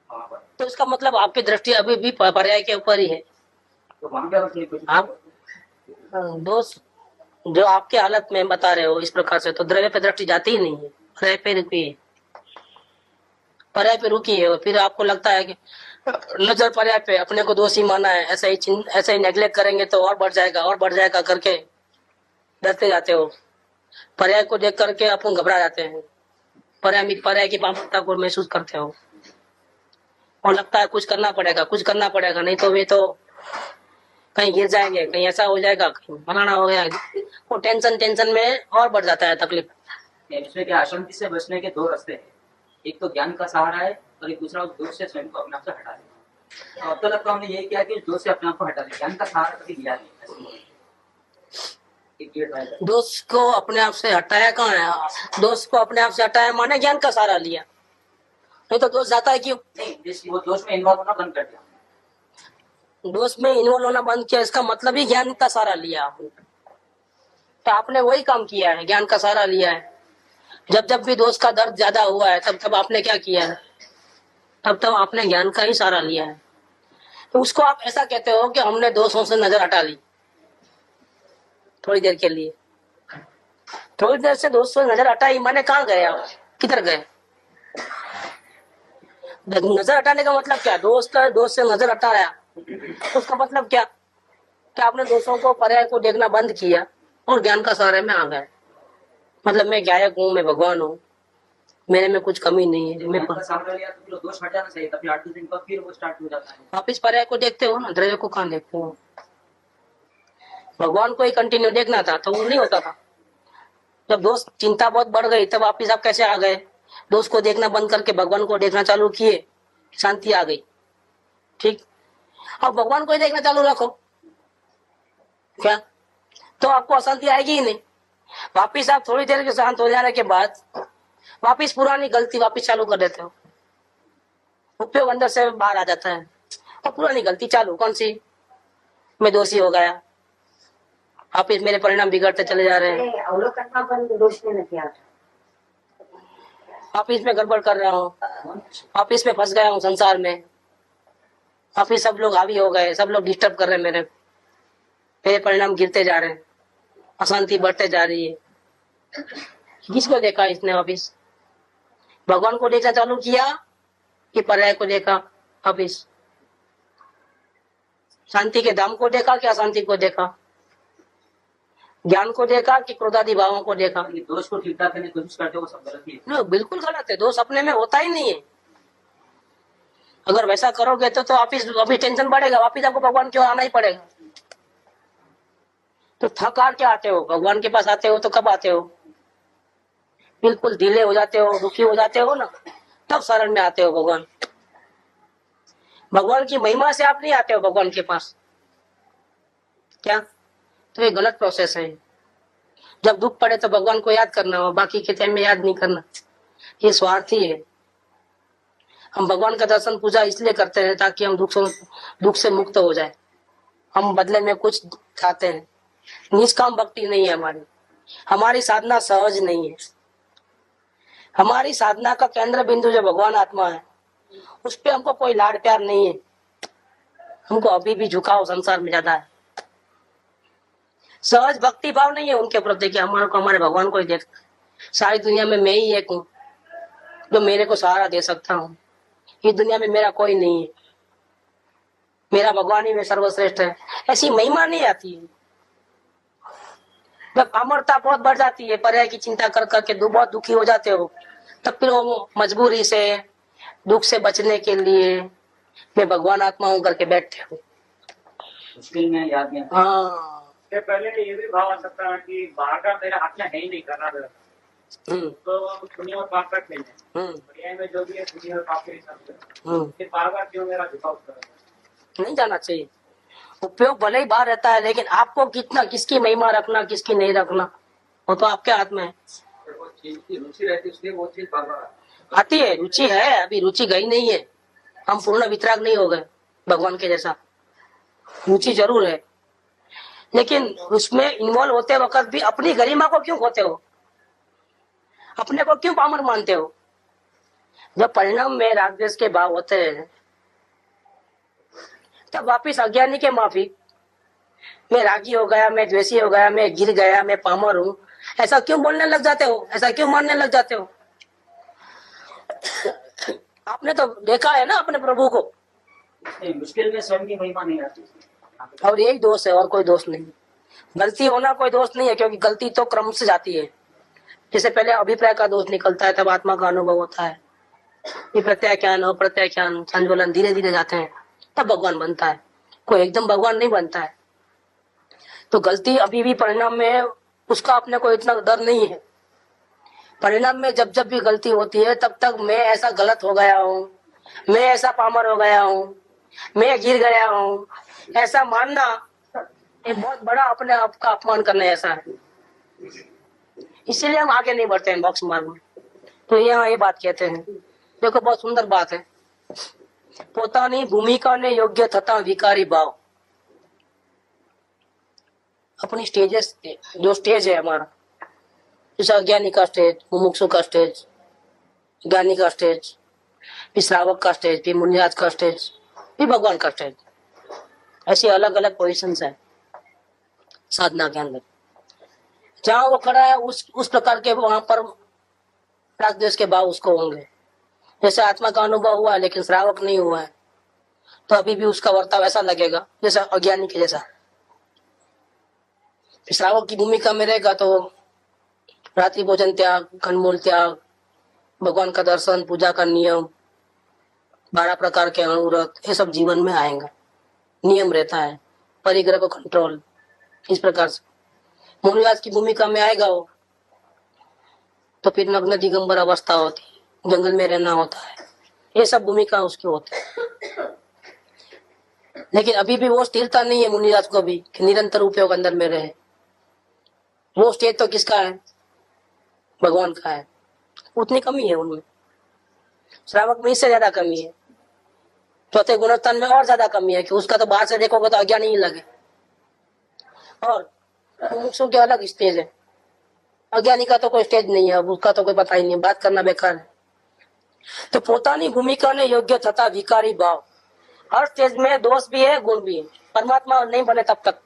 वहाँ पर। तो इसका मतलब आपकी दृष्टि अभी भी पर्याय के ऊपर ही है। तो वहाँ पे अगर कुछ आप दोस्त जो आपके हालत में बता रहे हो इस प्रकार से, तो द्रव्य पे दृष्टि जाती ही नहीं है, पर्याय पे रुकी है, पर्याय पे रुकी है। और फिर आपको लगता है कि नजर पर्याय पे अपने को दोषी माना है, ऐसा ही नेग्लेक्ट करेंगे तो और बढ़ जाएगा करके डरते जाते हो। पर्याय को देख करके अपन घबरा जाते हैं, पर्याय की पापता को महसूस करते हो और लगता है कुछ करना पड़ेगा, नहीं तो वे तो कहीं गिर जाएंगे, कहीं ऐसा हो जाएगा, कहीं बनाना हो गया, वो टेंशन में और बढ़ जाता है तकलीफ। इसमें क्या अशांति से बचने के दो रास्ते हैं, एक तो ज्ञान का सहारा है और एक दूसरा दोष से स्वयं को अपने आप से हटा देना। तो अब तक तो हमने ये किया कि दोष से अपने आप को हटा दें, ज्ञान का सहारा कभी लिया नहीं। दोस्त को अपने आप से हटाया कहाँ है? दोस्त को अपने आप से हटाया माने ज्ञान का सहारा लिया, नहीं तो दोस्त जाता है क्यों? नहीं, वो दोष में इन्वॉल्व होना बंद कर दिया, दोस्त में इन्वॉल्व होना बंद किया, इसका मतलब ही ज्ञान का सहारा लिया आपने। तो आपने वही काम किया है, ज्ञान का सहारा लिया है। जब भी दोस्त का दर्द ज्यादा हुआ है तब आपने क्या किया है? तब आपने ज्ञान का ही सहारा लिया है। तो उसको आप ऐसा कहते हो कि हमने दोस्तों से नजर हटा ली थोड़ी देर के लिए, थोड़ी देर से दोस्तों से नजर हटाई माने कहाँ गए आप, किधर गए? नजर हटाने का मतलब क्या? दोस्त से नजर हटाया, उसका मतलब क्या कि आपने दोस्तों को पर्याय को देखना बंद किया और ज्ञान का सहारे में आ गए। मतलब मैं गायक हूँ, मैं भगवान हूँ, मेरे में कुछ कमी नहीं है, मैं सामने लिया तो दोष हट जाना चाहिए, तभी 8 दिन बाद फिर वो स्टार्ट हो जाता है। आप इस पर्याय को देखते हो ना, द्रव्य को कहाँ देखते हो? भगवान को ही कंटिन्यू देखना था तो वो नहीं होता था। जब दोस्त चिंता बहुत बढ़ गई तब वापिस आप कैसे आ गए? दोस्त को देखना बंद करके भगवान को देखना चालू किए, शांति आ गई। ठीक, अब भगवान को ही देखना चालू रखो, क्या तो आपको अशांति आएगी ही नहीं। वापिस आप थोड़ी देर के शांत हो जाने के बाद वापिस पुरानी गलती वापिस चालू कर देते हो, उपयोग अंदर से बाहर आ जाता है और पुरानी गलती चालू। कौन सी? मैं दोषी हो गया, वापिस मेरे परिणाम बिगड़ते चले जा रहे हैं, अवलोकन पण दोष नहीं किया, वापिस में गड़बड़ कर रहा हूँ, वापिस में फंस गया हूँ संसार में, वापिस सब लोग हावी हो गए, सब लोग डिस्टर्ब कर रहे हैं, मेरे परिणाम गिरते जा रहे हैं, अशांति बढ़ते जा रही है। किसको देखा इसने? वापिस भगवान को देखना चालू किया कि पर्याय को देखा? वापिस शांति के धाम को देखा कि अशांति को देखा? ज्ञान को देखा कि क्रोधादि भावों को देखा? दोष को ठीक ठाक करने की कोशिश करते हो, सब गलत ही है। नहीं, बिल्कुल गलत है। दोष अपने में होता ही नहीं है। अगर वैसा करोगे तो वापिस टेंशन बढ़ेगा, वापिस आपको भगवान की ओर आना ही पड़ेगा। तो थक हार के आते हो, भगवान के पास आते हो तो कब आते हो? बिल्कुल ढीले हो जाते हो, दुखी हो जाते हो ना, तब शरण में आते हो भगवान। भगवान की महिमा से आप नहीं आते हो भगवान के पास, क्या? तो ये गलत प्रोसेस है। जब दुख पड़े तो भगवान को याद करना हो, बाकी के टाइम में याद नहीं करना, ये स्वार्थी है। हम भगवान का दर्शन पूजा इसलिए करते हैं ताकि हम दुख से मुक्त हो जाए। हम बदले में कुछ चाहते हैं। निष्काम भक्ति नहीं है हमारी साधना सहज नहीं है। हमारी साधना का केंद्र बिंदु जो भगवान आत्मा है, उस पे हमको कोई लाड प्यार नहीं है। हमको अभी भी झुकाव संसार में ज्यादा है। सहज भक्ति भाव नहीं है उनके प्रति कि हमारे भगवान को ही देख, सारी दुनिया में मैं ही एक हूँ जो मेरे को सहारा दे सकता हूँ। इस दुनिया में मेरा कोई नहीं है, मेरा भगवान ही में सर्वश्रेष्ठ है, ऐसी महिमा नहीं आती है। जब अमरता बहुत बढ़ जाती है, पर्याय की चिंता कर करके बहुत दुखी हो जाते हो, तब फिर वो मजबूरी से दुख से बचने के लिए मैं भगवान आत्मा हूँ करके बैठते हो। मुश्किल में याद नहीं। हाँ, पहले ये भी भाव आ सकता है कि बाहर का मेरा हाथ में है ही नहीं करना मेरा, तो दुनिया और पाप रख लेंगे, दुनिया में जो भी है दुनिया और पाप के हिसाब से फिर बार क्यों मेरा झुकाव करना? नहीं जाना चाहिए। उपयोग भले ही बाहर रहता है, लेकिन आपको कितना, किसकी महिमा रखना, किसकी नहीं रखना, वो तो आपके हाथ में है। रुचि रहती है इसलिए वो चीज आती है, रुचि है, अभी रुचि गई नहीं है। हम पूर्ण वितराग नहीं हो गए भगवान के जैसा, रुचि जरूर है। लेकिन उसमें इन्वॉल्व होते वक्त भी अपनी गरिमा को क्यों खोते हो, अपने को क्यों पामर मानते हो? जब परिणाम में राग द्वेष के भाव होते हैं तब वापिस अज्ञानी के माफी, मैं रागी हो गया, मैं द्वेषी हो गया, मैं गिर गया, मैं पामर हूं, ऐसा क्यों बोलने लग जाते हो, ऐसा क्यों मानने लग जाते हो? आपने तो देखा है ना अपने प्रभु को। मुश्किल में स्वयं की महिमा नहीं आती, और यही दोष है और कोई दोष नहीं। गलती होना कोई दोष नहीं है, क्योंकि गलती तो क्रम से जाती है। जैसे पहले अभिप्राय का दोष निकलता है, तब आत्मा का अनुभव होता है। ये प्रत्याख्यान और प्रत्याख्यान संज्वलन धीरे धीरे जाते हैं, तब भगवान बनता है। कोई एकदम भगवान नहीं बनता है। तो गलती अभी भी परिणाम में है, उसका अपने को इतना डर नहीं है। परिणाम में जब जब भी गलती होती है तब तक मैं ऐसा गलत हो गया हूँ, मैं ऐसा पामर हो गया हूँ, मैं गिर गया हूँ, ऐसा मानना एक बहुत बड़ा अपने आप का अपमान करना ऐसा है। इसीलिए हम आगे नहीं बढ़ते हैं मोक्ष मार्ग में। तो यहाँ ये बात कहते हैं, देखो बहुत सुंदर बात है। પોતાની ભૂમિકાને યોગ્ય થતા વિકારી ભાવ, अपनी स्टेजेस, जो स्टेज है हमारा, जैसे अज्ञानी का स्टेज, मुमुक्षु का स्टेज, ज्ञानी का स्टेज, फिर श्रावक का स्टेज, फिर मुनिराज का स्टेज, फिर भगवान का स्टेज, ऐसी अलग अलग पोजिशंस है साधना के अंदर। जहां वो खड़ा है उस प्रकार के वहां पर राग द्वेष के भाव उसको होंगे। जैसे आत्मा का अनुभव हुआ है लेकिन श्रावक नहीं हुआ है, तो अभी भी उसका वर्ताव ऐसा लगेगा जैसा अज्ञानी के जैसा। श्रावक की भूमिका में रहेगा तो रात्रि भोजन त्याग, कंदमूल त्याग, भगवान का दर्शन, पूजा का नियम, 12 प्रकार के अनुव्रत, ये सब जीवन में आएगा। नियम रहता है, परिग्रह को कंट्रोल, इस प्रकार से। मुनिराज की भूमिका में आएगा वो, तो फिर नग्न दिगंबर अवस्था होती, जंगल में रहना होता है, ये सब भूमिका उसकी होती है। लेकिन अभी भी वो स्थिरता नहीं है मुनिराज को भी कि निरंतर उपयोग अंदर में रहे। वो स्टेज तो किसका है? भगवान का है। उतनी कमी है उनमें। श्रावक में इससे ज्यादा कमी है। चौथे गुणस्थान में और ज्यादा कमी है कि उसका तो बाहर से देखोगे तो अज्ञानी ही लगे। और मुमुक्षु के अलग स्टेज है, अज्ञानी का तो कोई स्टेज नहीं है, अब उसका तो कोई पता ही नहीं, बात करना बेकार है। तो पोतानी भूमिका ने योग्य तथा विकारी भाव, हर स्टेज में दोष भी है, गुण भी है। परमात्मा नहीं बने तब तक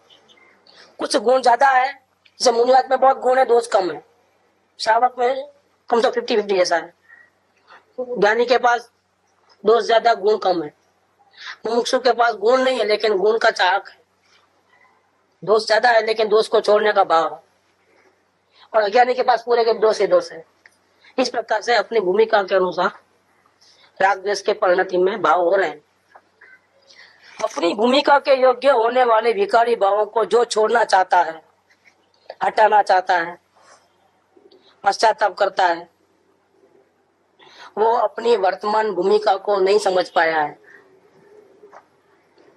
कुछ गुण ज्यादा है, जैसे मुनिराज में बहुत गुण है, दोष कम है। श्रावक में कम तो 50-50 ऐसा है। ज्ञानी के पास दोष ज्यादा, गुण कम है। मुमुक्षु के पास गुण नहीं है लेकिन गुण का चाहक है, दोष ज्यादा है लेकिन दोष को छोड़ने का भाव है। और अज्ञानी के पास पूरे के दोष ही दोष है। इस प्रकार से अपनी भूमिका के अनुसार राग द्वेष के परिणति में भाव हो रहे हैं। अपनी भूमिका के योग्य होने वाले विकारी भावों को जो छोड़ना चाहता है, हटाना चाहता है, पश्चाताप करता है, वो अपनी वर्तमान भूमिका को नहीं समझ पाया है।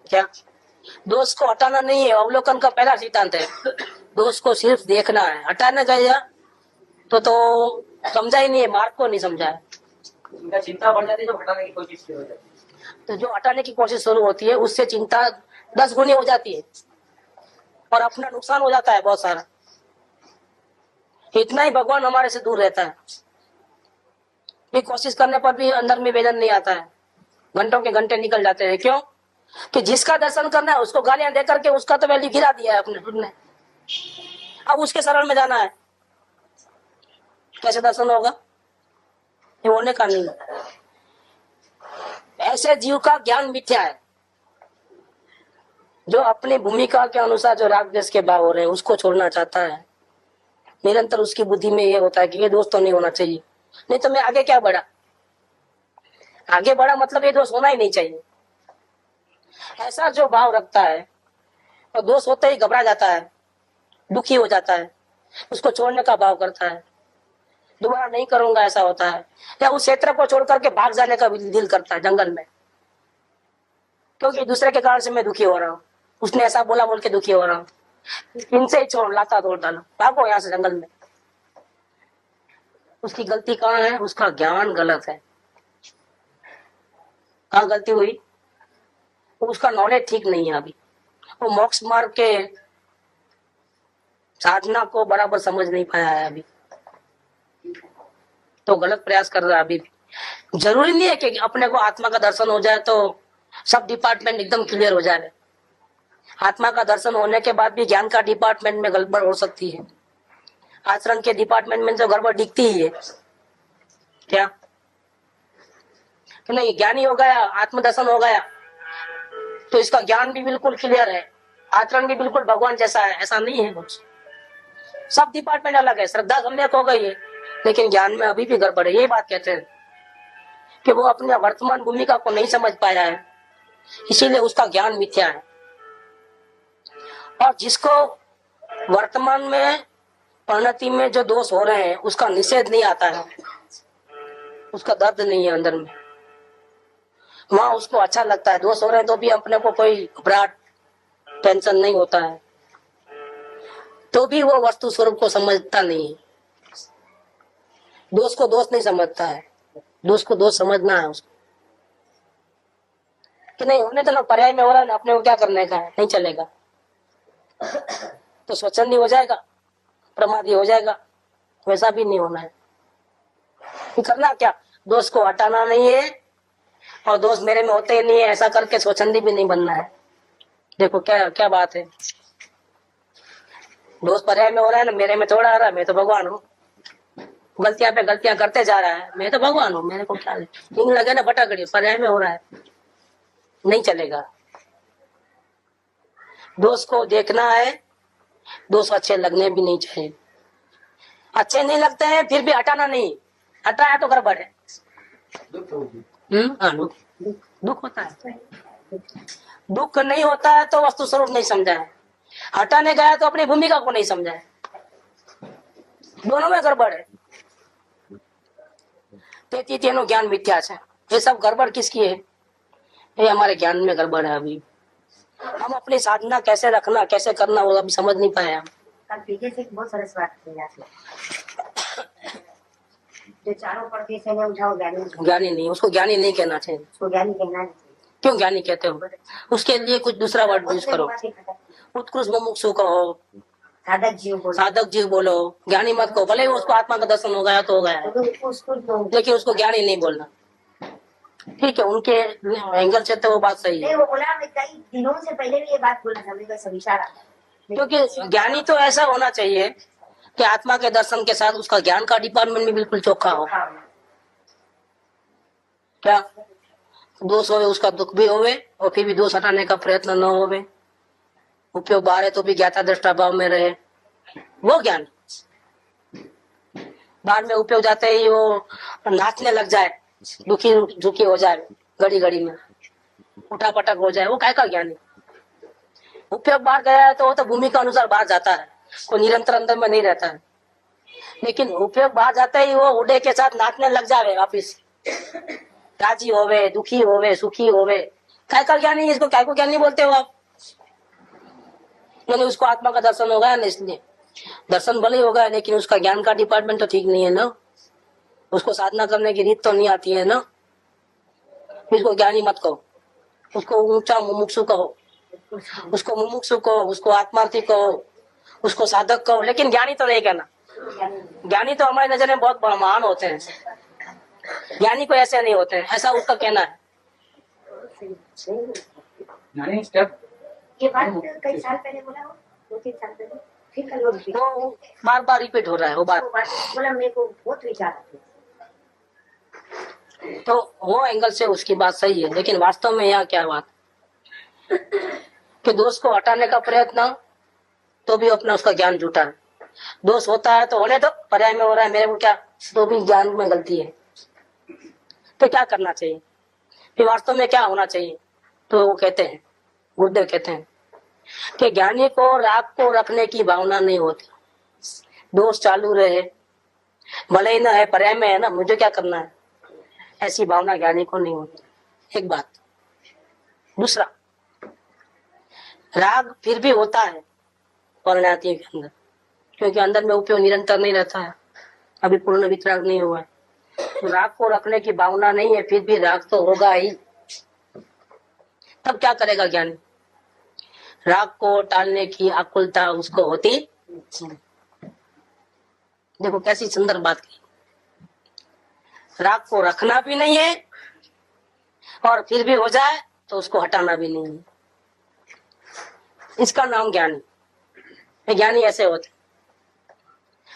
क्या? दोष को हटाना नहीं है, अवलोकन का पहला सिद्धांत है। दोष को सिर्फ देखना है, हटाना चाहिए तो समझा ही नहीं है, मार्ग को नहीं समझा है। उनका चिंता बढ़ जाती है, जो हटाने की कोशिश शुरू हो जाती है। तो जो हटाने की कोशिश शुरू होती है उससे चिंता 10 गुनी हो जाती है और अपना नुकसान हो जाता है बहुत सारा। इतना ही भगवान हमारे से दूर रहता है। ये कोशिश करने पर भी अंदर में वेदन नहीं आता है, घंटों के घंटे निकल जाते हैं। क्यों? कि जिसका दर्शन करना है उसको गालियां दे करके उसका तो वैल्यू गिरा दिया है अपने खुद ने। अब उसके शरण में जाना है, कैसे दर्शन होगा? ये होने का नहीं। ऐसे जीव का ज्ञान मिथ्या है। जो अपनी भूमिका के अनुसार जो राग द्वेष के भाव हो रहे हैं उसको छोड़ना चाहता है, निरंतर उसकी बुद्धि में ये होता है कि ये दोष तो नहीं होना चाहिए, नहीं तो मैं आगे क्या बढ़ा। आगे बढ़ा मतलब ये दोष होना ही नहीं चाहिए। ऐसा जो भाव रखता है और दोष होते ही घबरा जाता है, दुखी हो जाता है, उसको छोड़ने का भाव करता है, दोबारा नहीं करूंगा ऐसा होता है, या उस क्षेत्र को छोड़ करके भाग जाने का दिल करता है जंगल में, क्योंकि दूसरे के कारण से मैं दुखी हो रहा हूँ, उसने ऐसा बोला बोल के दुखी हो रहा हूँ, इनसे ही छोड़ लाता तोड़ डालो, भागो यहाँ से जंगल में। उसकी गलती कहाँ है? उसका ज्ञान गलत है। कहाँ गलती हुई? उसका नॉलेज ठीक नहीं है। अभी वो मोक्ष मार्ग के साधना को बराबर समझ नहीं पाया है अभी, तो गलत प्रयास कर रहा है अभी भी। जरूरी नहीं है कि अपने को आत्मा का दर्शन हो जाए तो सब डिपार्टमेंट एकदम क्लियर हो जाए। आत्मा का दर्शन होने के बाद भी ज्ञान का डिपार्टमेंट में गड़बड़ हो सकती है। आचरण के डिपार्टमेंट में तो गड़बड़ दिखती ही है। क्या कि नहीं, ज्ञानी हो गया, आत्मदर्शन हो गया तो इसका ज्ञान भी बिल्कुल क्लियर है, आचरण भी बिल्कुल भगवान जैसा है, ऐसा नहीं है कुछ। सब डिपार्टमेंट अलग है। श्रद्धा सम्यक हो गई है लेकिन ज्ञान में अभी भी गड़बड़ है। यही बात कहते हैं कि वो अपने वर्तमान भूमिका को नहीं समझ पाया है, इसीलिए उसका ज्ञान मिथ्या है। और जिसको वर्तमान में परिणति में जो दोष हो रहे हैं उसका निषेध नहीं आता है, उसका दर्द नहीं है अंदर में, वहां उसको अच्छा लगता है। दोष हो रहे हैं तो भी अपने को कोई घबराहट टेंशन नहीं होता है, तो भी वो वस्तु स्वरूप को समझता नहीं है। दोष को दोष नहीं समझता है, दोष को दोष समझना है उसको कि नहीं होने तो ना, पर्याय में हो रहा है ना, अपने को क्या करने का है, नहीं चलेगा तो स्वच्छंदी हो जाएगा, प्रमादी हो जाएगा। वैसा भी नहीं होना है। करना क्या, दोष को हटाना नहीं है और दोष मेरे में होते ही नहीं है ऐसा करके स्वच्छंदी भी नहीं बनना है। देखो क्या क्या बात है, दोष पर्याय में हो रहा है ना, मेरे में थोड़ा आ रहा है, मैं तो भगवान हूँ। गलतियां पे गलतियां करते जा रहा है, मैं तो भगवान हूँ, मेरे को क्या लगे ना फटाकड़ी, पर्याय में हो रहा है, नहीं चलेगा। दोष को देखना है, दोष अच्छे लगने भी नहीं चाहिए। अच्छे नहीं लगते हैं फिर भी हटाना नहीं, हटाया तो गड़बड़ है। दुख होता है, दुख नहीं होता है तो वस्तु स्वरूप नहीं समझा है। हटाने गया तो अपनी भूमिका को नहीं समझा है, दोनों में गड़बड़ है। तेनो ज्ञान मिथ्या है। ये सब गड़बड़ किसकी है, ये हमारे ज्ञान में गड़बड़ है। अभी हम अपनी साधना कैसे रखना, कैसे करना, वो अभी समझ नहीं पाए हम। कल पीछे से बहुत सरस बात की आपने, जो चारों पड़ते से उठाओ ज्ञानी नहीं, उसको ज्ञानी नहीं कहना चाहिए। उसको ज्ञानी कहना नहीं। क्यों ज्ञानी कहते हो, उसके लिए कुछ दूसरा वर्ड यूज करो। उत्कृष्ट मुमुक्षु कहो, साधक जीव बोलो, ज्ञानी मत कहो। भले ही उसको आत्मा का दर्शन हो गया तो हो गया, लेकिन उसको ज्ञानी नहीं बोलना। ठीक है, उनके एंगल से तो वो बात सही है। वो बोला, मैं कई दिनों से पहले भी ये बात बोला था, मेरे सब इशारा। क्योंकि ज्ञानी तो ऐसा होना चाहिए कि आत्मा के दर्शन के साथ उसका ज्ञान का डिपार्टमेंट भी बिल्कुल चोखा हो। क्या दोष होवे उसका दुख भी होवे और फिर भी दोष हटाने का प्रयत्न न होवे, उपयोग बाहर है तो भी ज्ञाता दृष्टा भाव में रहे, वो ज्ञान। बाद में उपयोग जाते ही वो नाचने लग जाए, दुखी दुखी हो जाए, घड़ी घड़ी में उठा पटक हो जाए, वो काय का ज्ञानी। उपयोग बाहर गया है तो वो तो भूमिका अनुसार बाहर जाता है, कोई निरंतर अंदर में नहीं रहता है। लेकिन उपयोग बाहर जाते ही वो उड़े के साथ नाचने लग जाए वापिस, राजी होवे, दुखी होवे, सुखी होवे, काय का ज्ञानी। इसको काय को ज्ञानी बोलते हो आप, मैंने उसको आत्मा का दर्शन हो गया ना, इसलिए दर्शन भले हो गया लेकिन उसका ज्ञान का डिपार्टमेंट तो ठीक नहीं है ना, उसको साधना करने की रीत तो नहीं आती है ना। इसको ज्ञानी मत कहो, उसको ऊंचा मुमुक्षु कहो, उसको मुमुक्षु कहो, उसको आत्मार्थी कहो, उसको साधक कहो, लेकिन ज्ञानी तो नहीं कहना। ज्ञानी तो हमारी नजर में बहुत महान होते हैं, ज्ञानी को ऐसे नहीं होते हैं, ऐसा उसका कहना है। ये बात कई साल पहले बोला हो, 2-3 साल पहले, फिर कल वो बार बार रिपीट हो रहा है वो बात। बोला, मेरे को बहुत विचार आते। तो वो एंगल से उसकी बात सही है, लेकिन वास्तव में यहाँ क्या बात कि दोष को हटाने का प्रयत्न तो भी अपना उसका ज्ञान झूठा है। दोष होता है तो होने दो, पर्याय में हो रहा है, मेरे को क्या, तो भी ज्ञान में गलती है। तो क्या करना चाहिए, फिर वास्तव में क्या होना चाहिए। तो वो कहते हैं, गुरुदेव कहते हैं कि ज्ञानी को राग को रखने की भावना नहीं होती, दोष चालू रहे भले ही ना है, पर्याय में है ना, मुझे क्या करना है, ऐसी भावना ज्ञानी को नहीं होती। एक बात। दूसरा, राग फिर भी होता है परिणति के अंदर, क्योंकि अंदर में उपयोग निरंतर नहीं रहता है, अभी पूर्ण वितराग नहीं हुआ है, तो राग को रखने की भावना नहीं है, फिर भी राग तो होगा ही। तब क्या करेगा ज्ञानी, राग को टालने की आकुलता उसको होती देखो कैसी सुंदर बात की। राग को रखना भी नहीं है और फिर भी हो जाए तो उसको हटाना भी नहीं है। इसका नाम ज्ञानी। ज्ञानी ऐसे होते।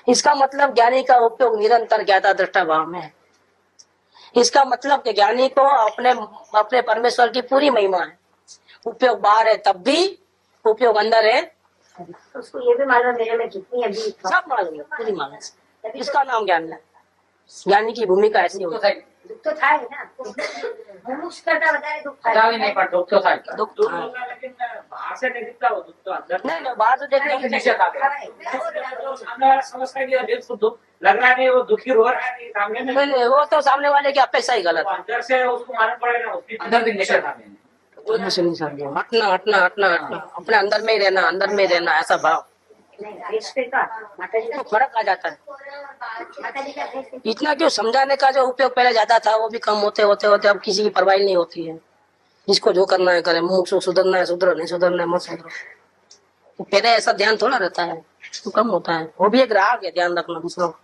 इसका मतलब ज्ञानी का उपयोग निरंतर ज्ञाता दृष्टा भाव में है। इसका मतलब कि ज्ञानी को अपने परमेश्वर की पूरी महिमा है। उपयोग बाहर है तब भी, उपयोग अंदर है उसको ये भी मालूम मेरे में कितनी अभी सब मालूम है, पूरी मालूम है। इसका नाम ज्ञान है। ज्ञानी की भूमिका ऐसी होती है। दुख तो था ही ना, मुमुक्ष करता बताए दुख था पता भी नहीं पर दुख तो था। दुख दुख होगा, लेकिन बाहर से नहीं दिखता वो दुख तो अंदर नहीं, बाहर तो देखने की निश्चय था। तो सामने वाला समझता है कि ये तो दुख लग रहा नहीं, वो दुखी रो रहा है, सामने में नहीं, वो तो सामने वाले की अपेक्षा ही गलत वो अंदर से उसको मालूम पड़ेगा उसकी अंदर भी निश्चय था। है। हटना हटना हटना हटना, अपने अंदर में ही रहना, अंदर में ही रहना, ऐसा भाव नहीं। रिश्ते का माता जी तो फर्क आ जाता है। माता जी का रिश्ते इतना क्यों समझाने का जो उपयोग पहले ज्यादा था वो भी कम होते होते होते अब किसी की परवाह नहीं होती है। जिसको जो करना है करे, मुंह से सुधरना है सुधरो, नहीं सुधरना है मत सुधरो। तो पहले ऐसा ध्यान थोड़ा रहता है, तो कम होता है। वो भी एक राग है, ध्यान रखना दूसरों को।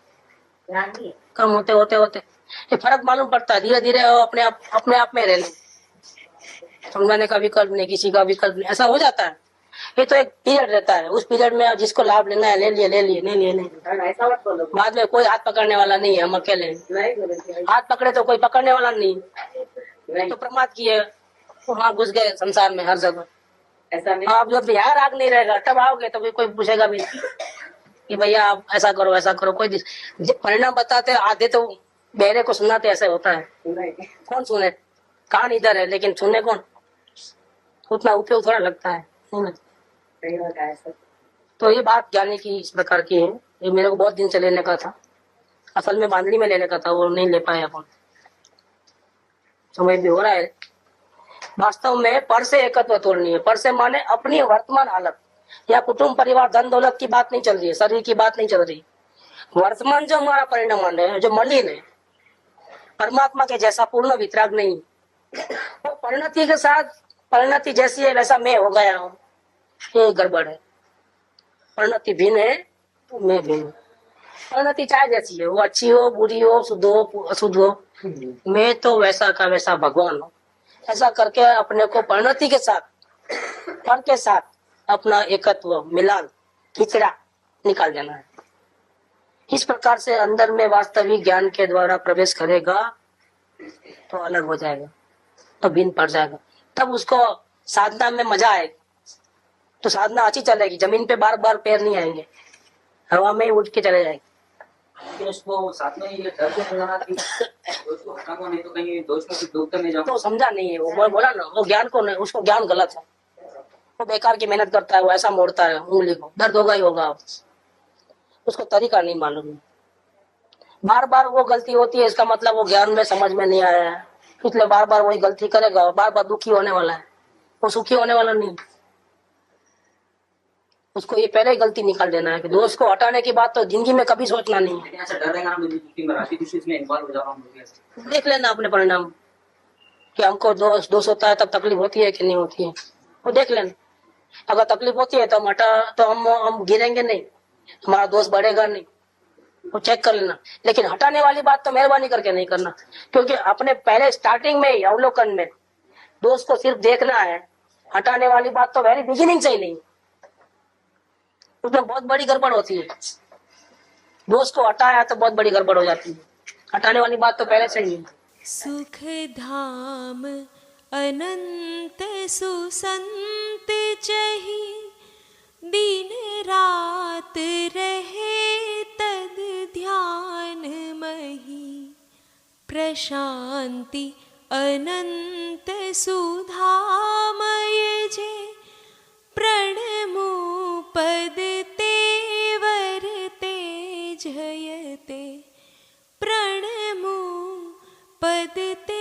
ध्यान दिए कम होते होते होते ये फर्क मालूम पड़ता है। धीरे धीरे अपने आप में रहने, समझाने का विकल्प नहीं, किसी का विकल्प नहीं, ऐसा हो जाता है। ये तो एक पीरियड रहता है, उस पीरियड में जिसको लाभ लेना है ले लिए, नहीं लिए, नहीं लिए नहीं। ऐसा मत बोलो। बाद में कोई हाथ पकड़ने वाला नहीं है, हम अकेले हैं। नहीं बोलो, हाथ पकड़े तो कोई पकड़ने वाला नहीं। तो प्रमाद किए वहां घुस गए संसार में हर जगह। ऐसा नहीं। आप जब यहाँ राग नहीं रहेगा तब आओगे तो कोई पूछेगा भी कि भैया आप ऐसा करो वैसा करो। कोई परिणाम बताते आधे तो बहरे को सुनाते, ऐसे होता है। कौन सुने? कान इधर है लेकिन सुने कौन? उतना उपयोग थोड़ा लगता है, नहीं ना? सही होता है सब। तो ये बात ज्ञानी की इस प्रकार की है। ये मेरे को बहुत दिन से लेने का था, असल में बांधनी में लेने का था, वो नहीं ले पाए अपन। समय भी हो रहा है। वास्तव में पर से एकत्व तोड़नी है। पर से माने अपनी वर्तमान हालत या कुटुंब परिवार धन दौलत की बात नहीं चल रही है, शरीर की बात नहीं चल रही। वर्तमान जो हमारा परिणाम है, जो मलिन है, परमात्मा के जैसा पूर्ण वितराग नहीं, वो परिणति के साथ, परिणति जैसी है वैसा मैं हो गया हूँ, ये गड़बड़ है। परिणति भिन्न है तो मैं भिन्न हूँ। परिणति चाहे जैसी है, वो अच्छी हो बुरी हो, शुद्ध हो अशुद्ध हो, मैं तो वैसा का वैसा भगवान हूँ। ऐसा करके अपने को परिणति के साथ, पर के साथ अपना एकत्व, मिलान, खिचड़ा निकाल देना है। इस प्रकार से अंदर में वास्तविक ज्ञान के द्वारा प्रवेश करेगा तो अलग हो जाएगा, तो भिन्न पड़ जाएगा। तब उसको साधना में मजा आएगा, तो साधना अच्छी चलेगी। जमीन पे बार बार पैर नहीं आएंगे, हवा में ही उठ के चले जाएंगे। उसको साथ में ये डर से लगाना कि दोष को हटाऊंगा नहीं तो कहीं दोष में कुछ डूब तो नहीं जाऊंगा। तो समझा नहीं है वो, बोला ना, वो ज्ञान को नहीं, उसको ज्ञान गलत है। वो बेकार की मेहनत करता है, वो ऐसा मोड़ता है उंगली को, दर्द होगा ही होगा। उसको तरीका नहीं मालूम है। बार बार वो गलती होती है, इसका मतलब वो ज्ञान में समझ में नहीं आया है, इसलिए बार बार वही गलती करेगा, बार बार दुखी होने वाला है। वो सुखी होने वाला नहीं। उसको ये पहले ही गलती निकाल देना है कि दोष को हटाने की बात तो जिंदगी में कभी सोचना नहीं है। ऐसा डर रहेगा ना मुझे मैं राशि दूसरी इसमें इन्वॉल्व हो जाऊंगा। देख लेना अपने परिणाम कि हमको दोष होता है तब तकलीफ होती है कि नहीं होती है, वो देख लेना। अगर तकलीफ होती है तो हम गिरेंगे नहीं, हमारा दोष बढ़ेगा नहीं, वो चेक कर लेना। लेकिन हटाने वाली बात तो मेहरबानी करके नहीं करना, क्योंकि अपने पहले स्टार्टिंग में ही अवलोकन में दोष को सिर्फ देखना है। हटाने वाली बात तो वेरी बिगिनिंग से ही नहीं, उसमें बहुत बड़ी गड़बड़ होती है। दोष को हटाया तो बहुत बड़ी गड़बड़ हो जाती है। हटाने वाली बात तो पहले से ही है। सुख धाम अनंत सुसंत चही, दिन रात रहे तद ध्यान मही। प्रशांति अनंत सुधामय जे, प्रणमो पद तेवर तेजयते। प्रणमो पद ते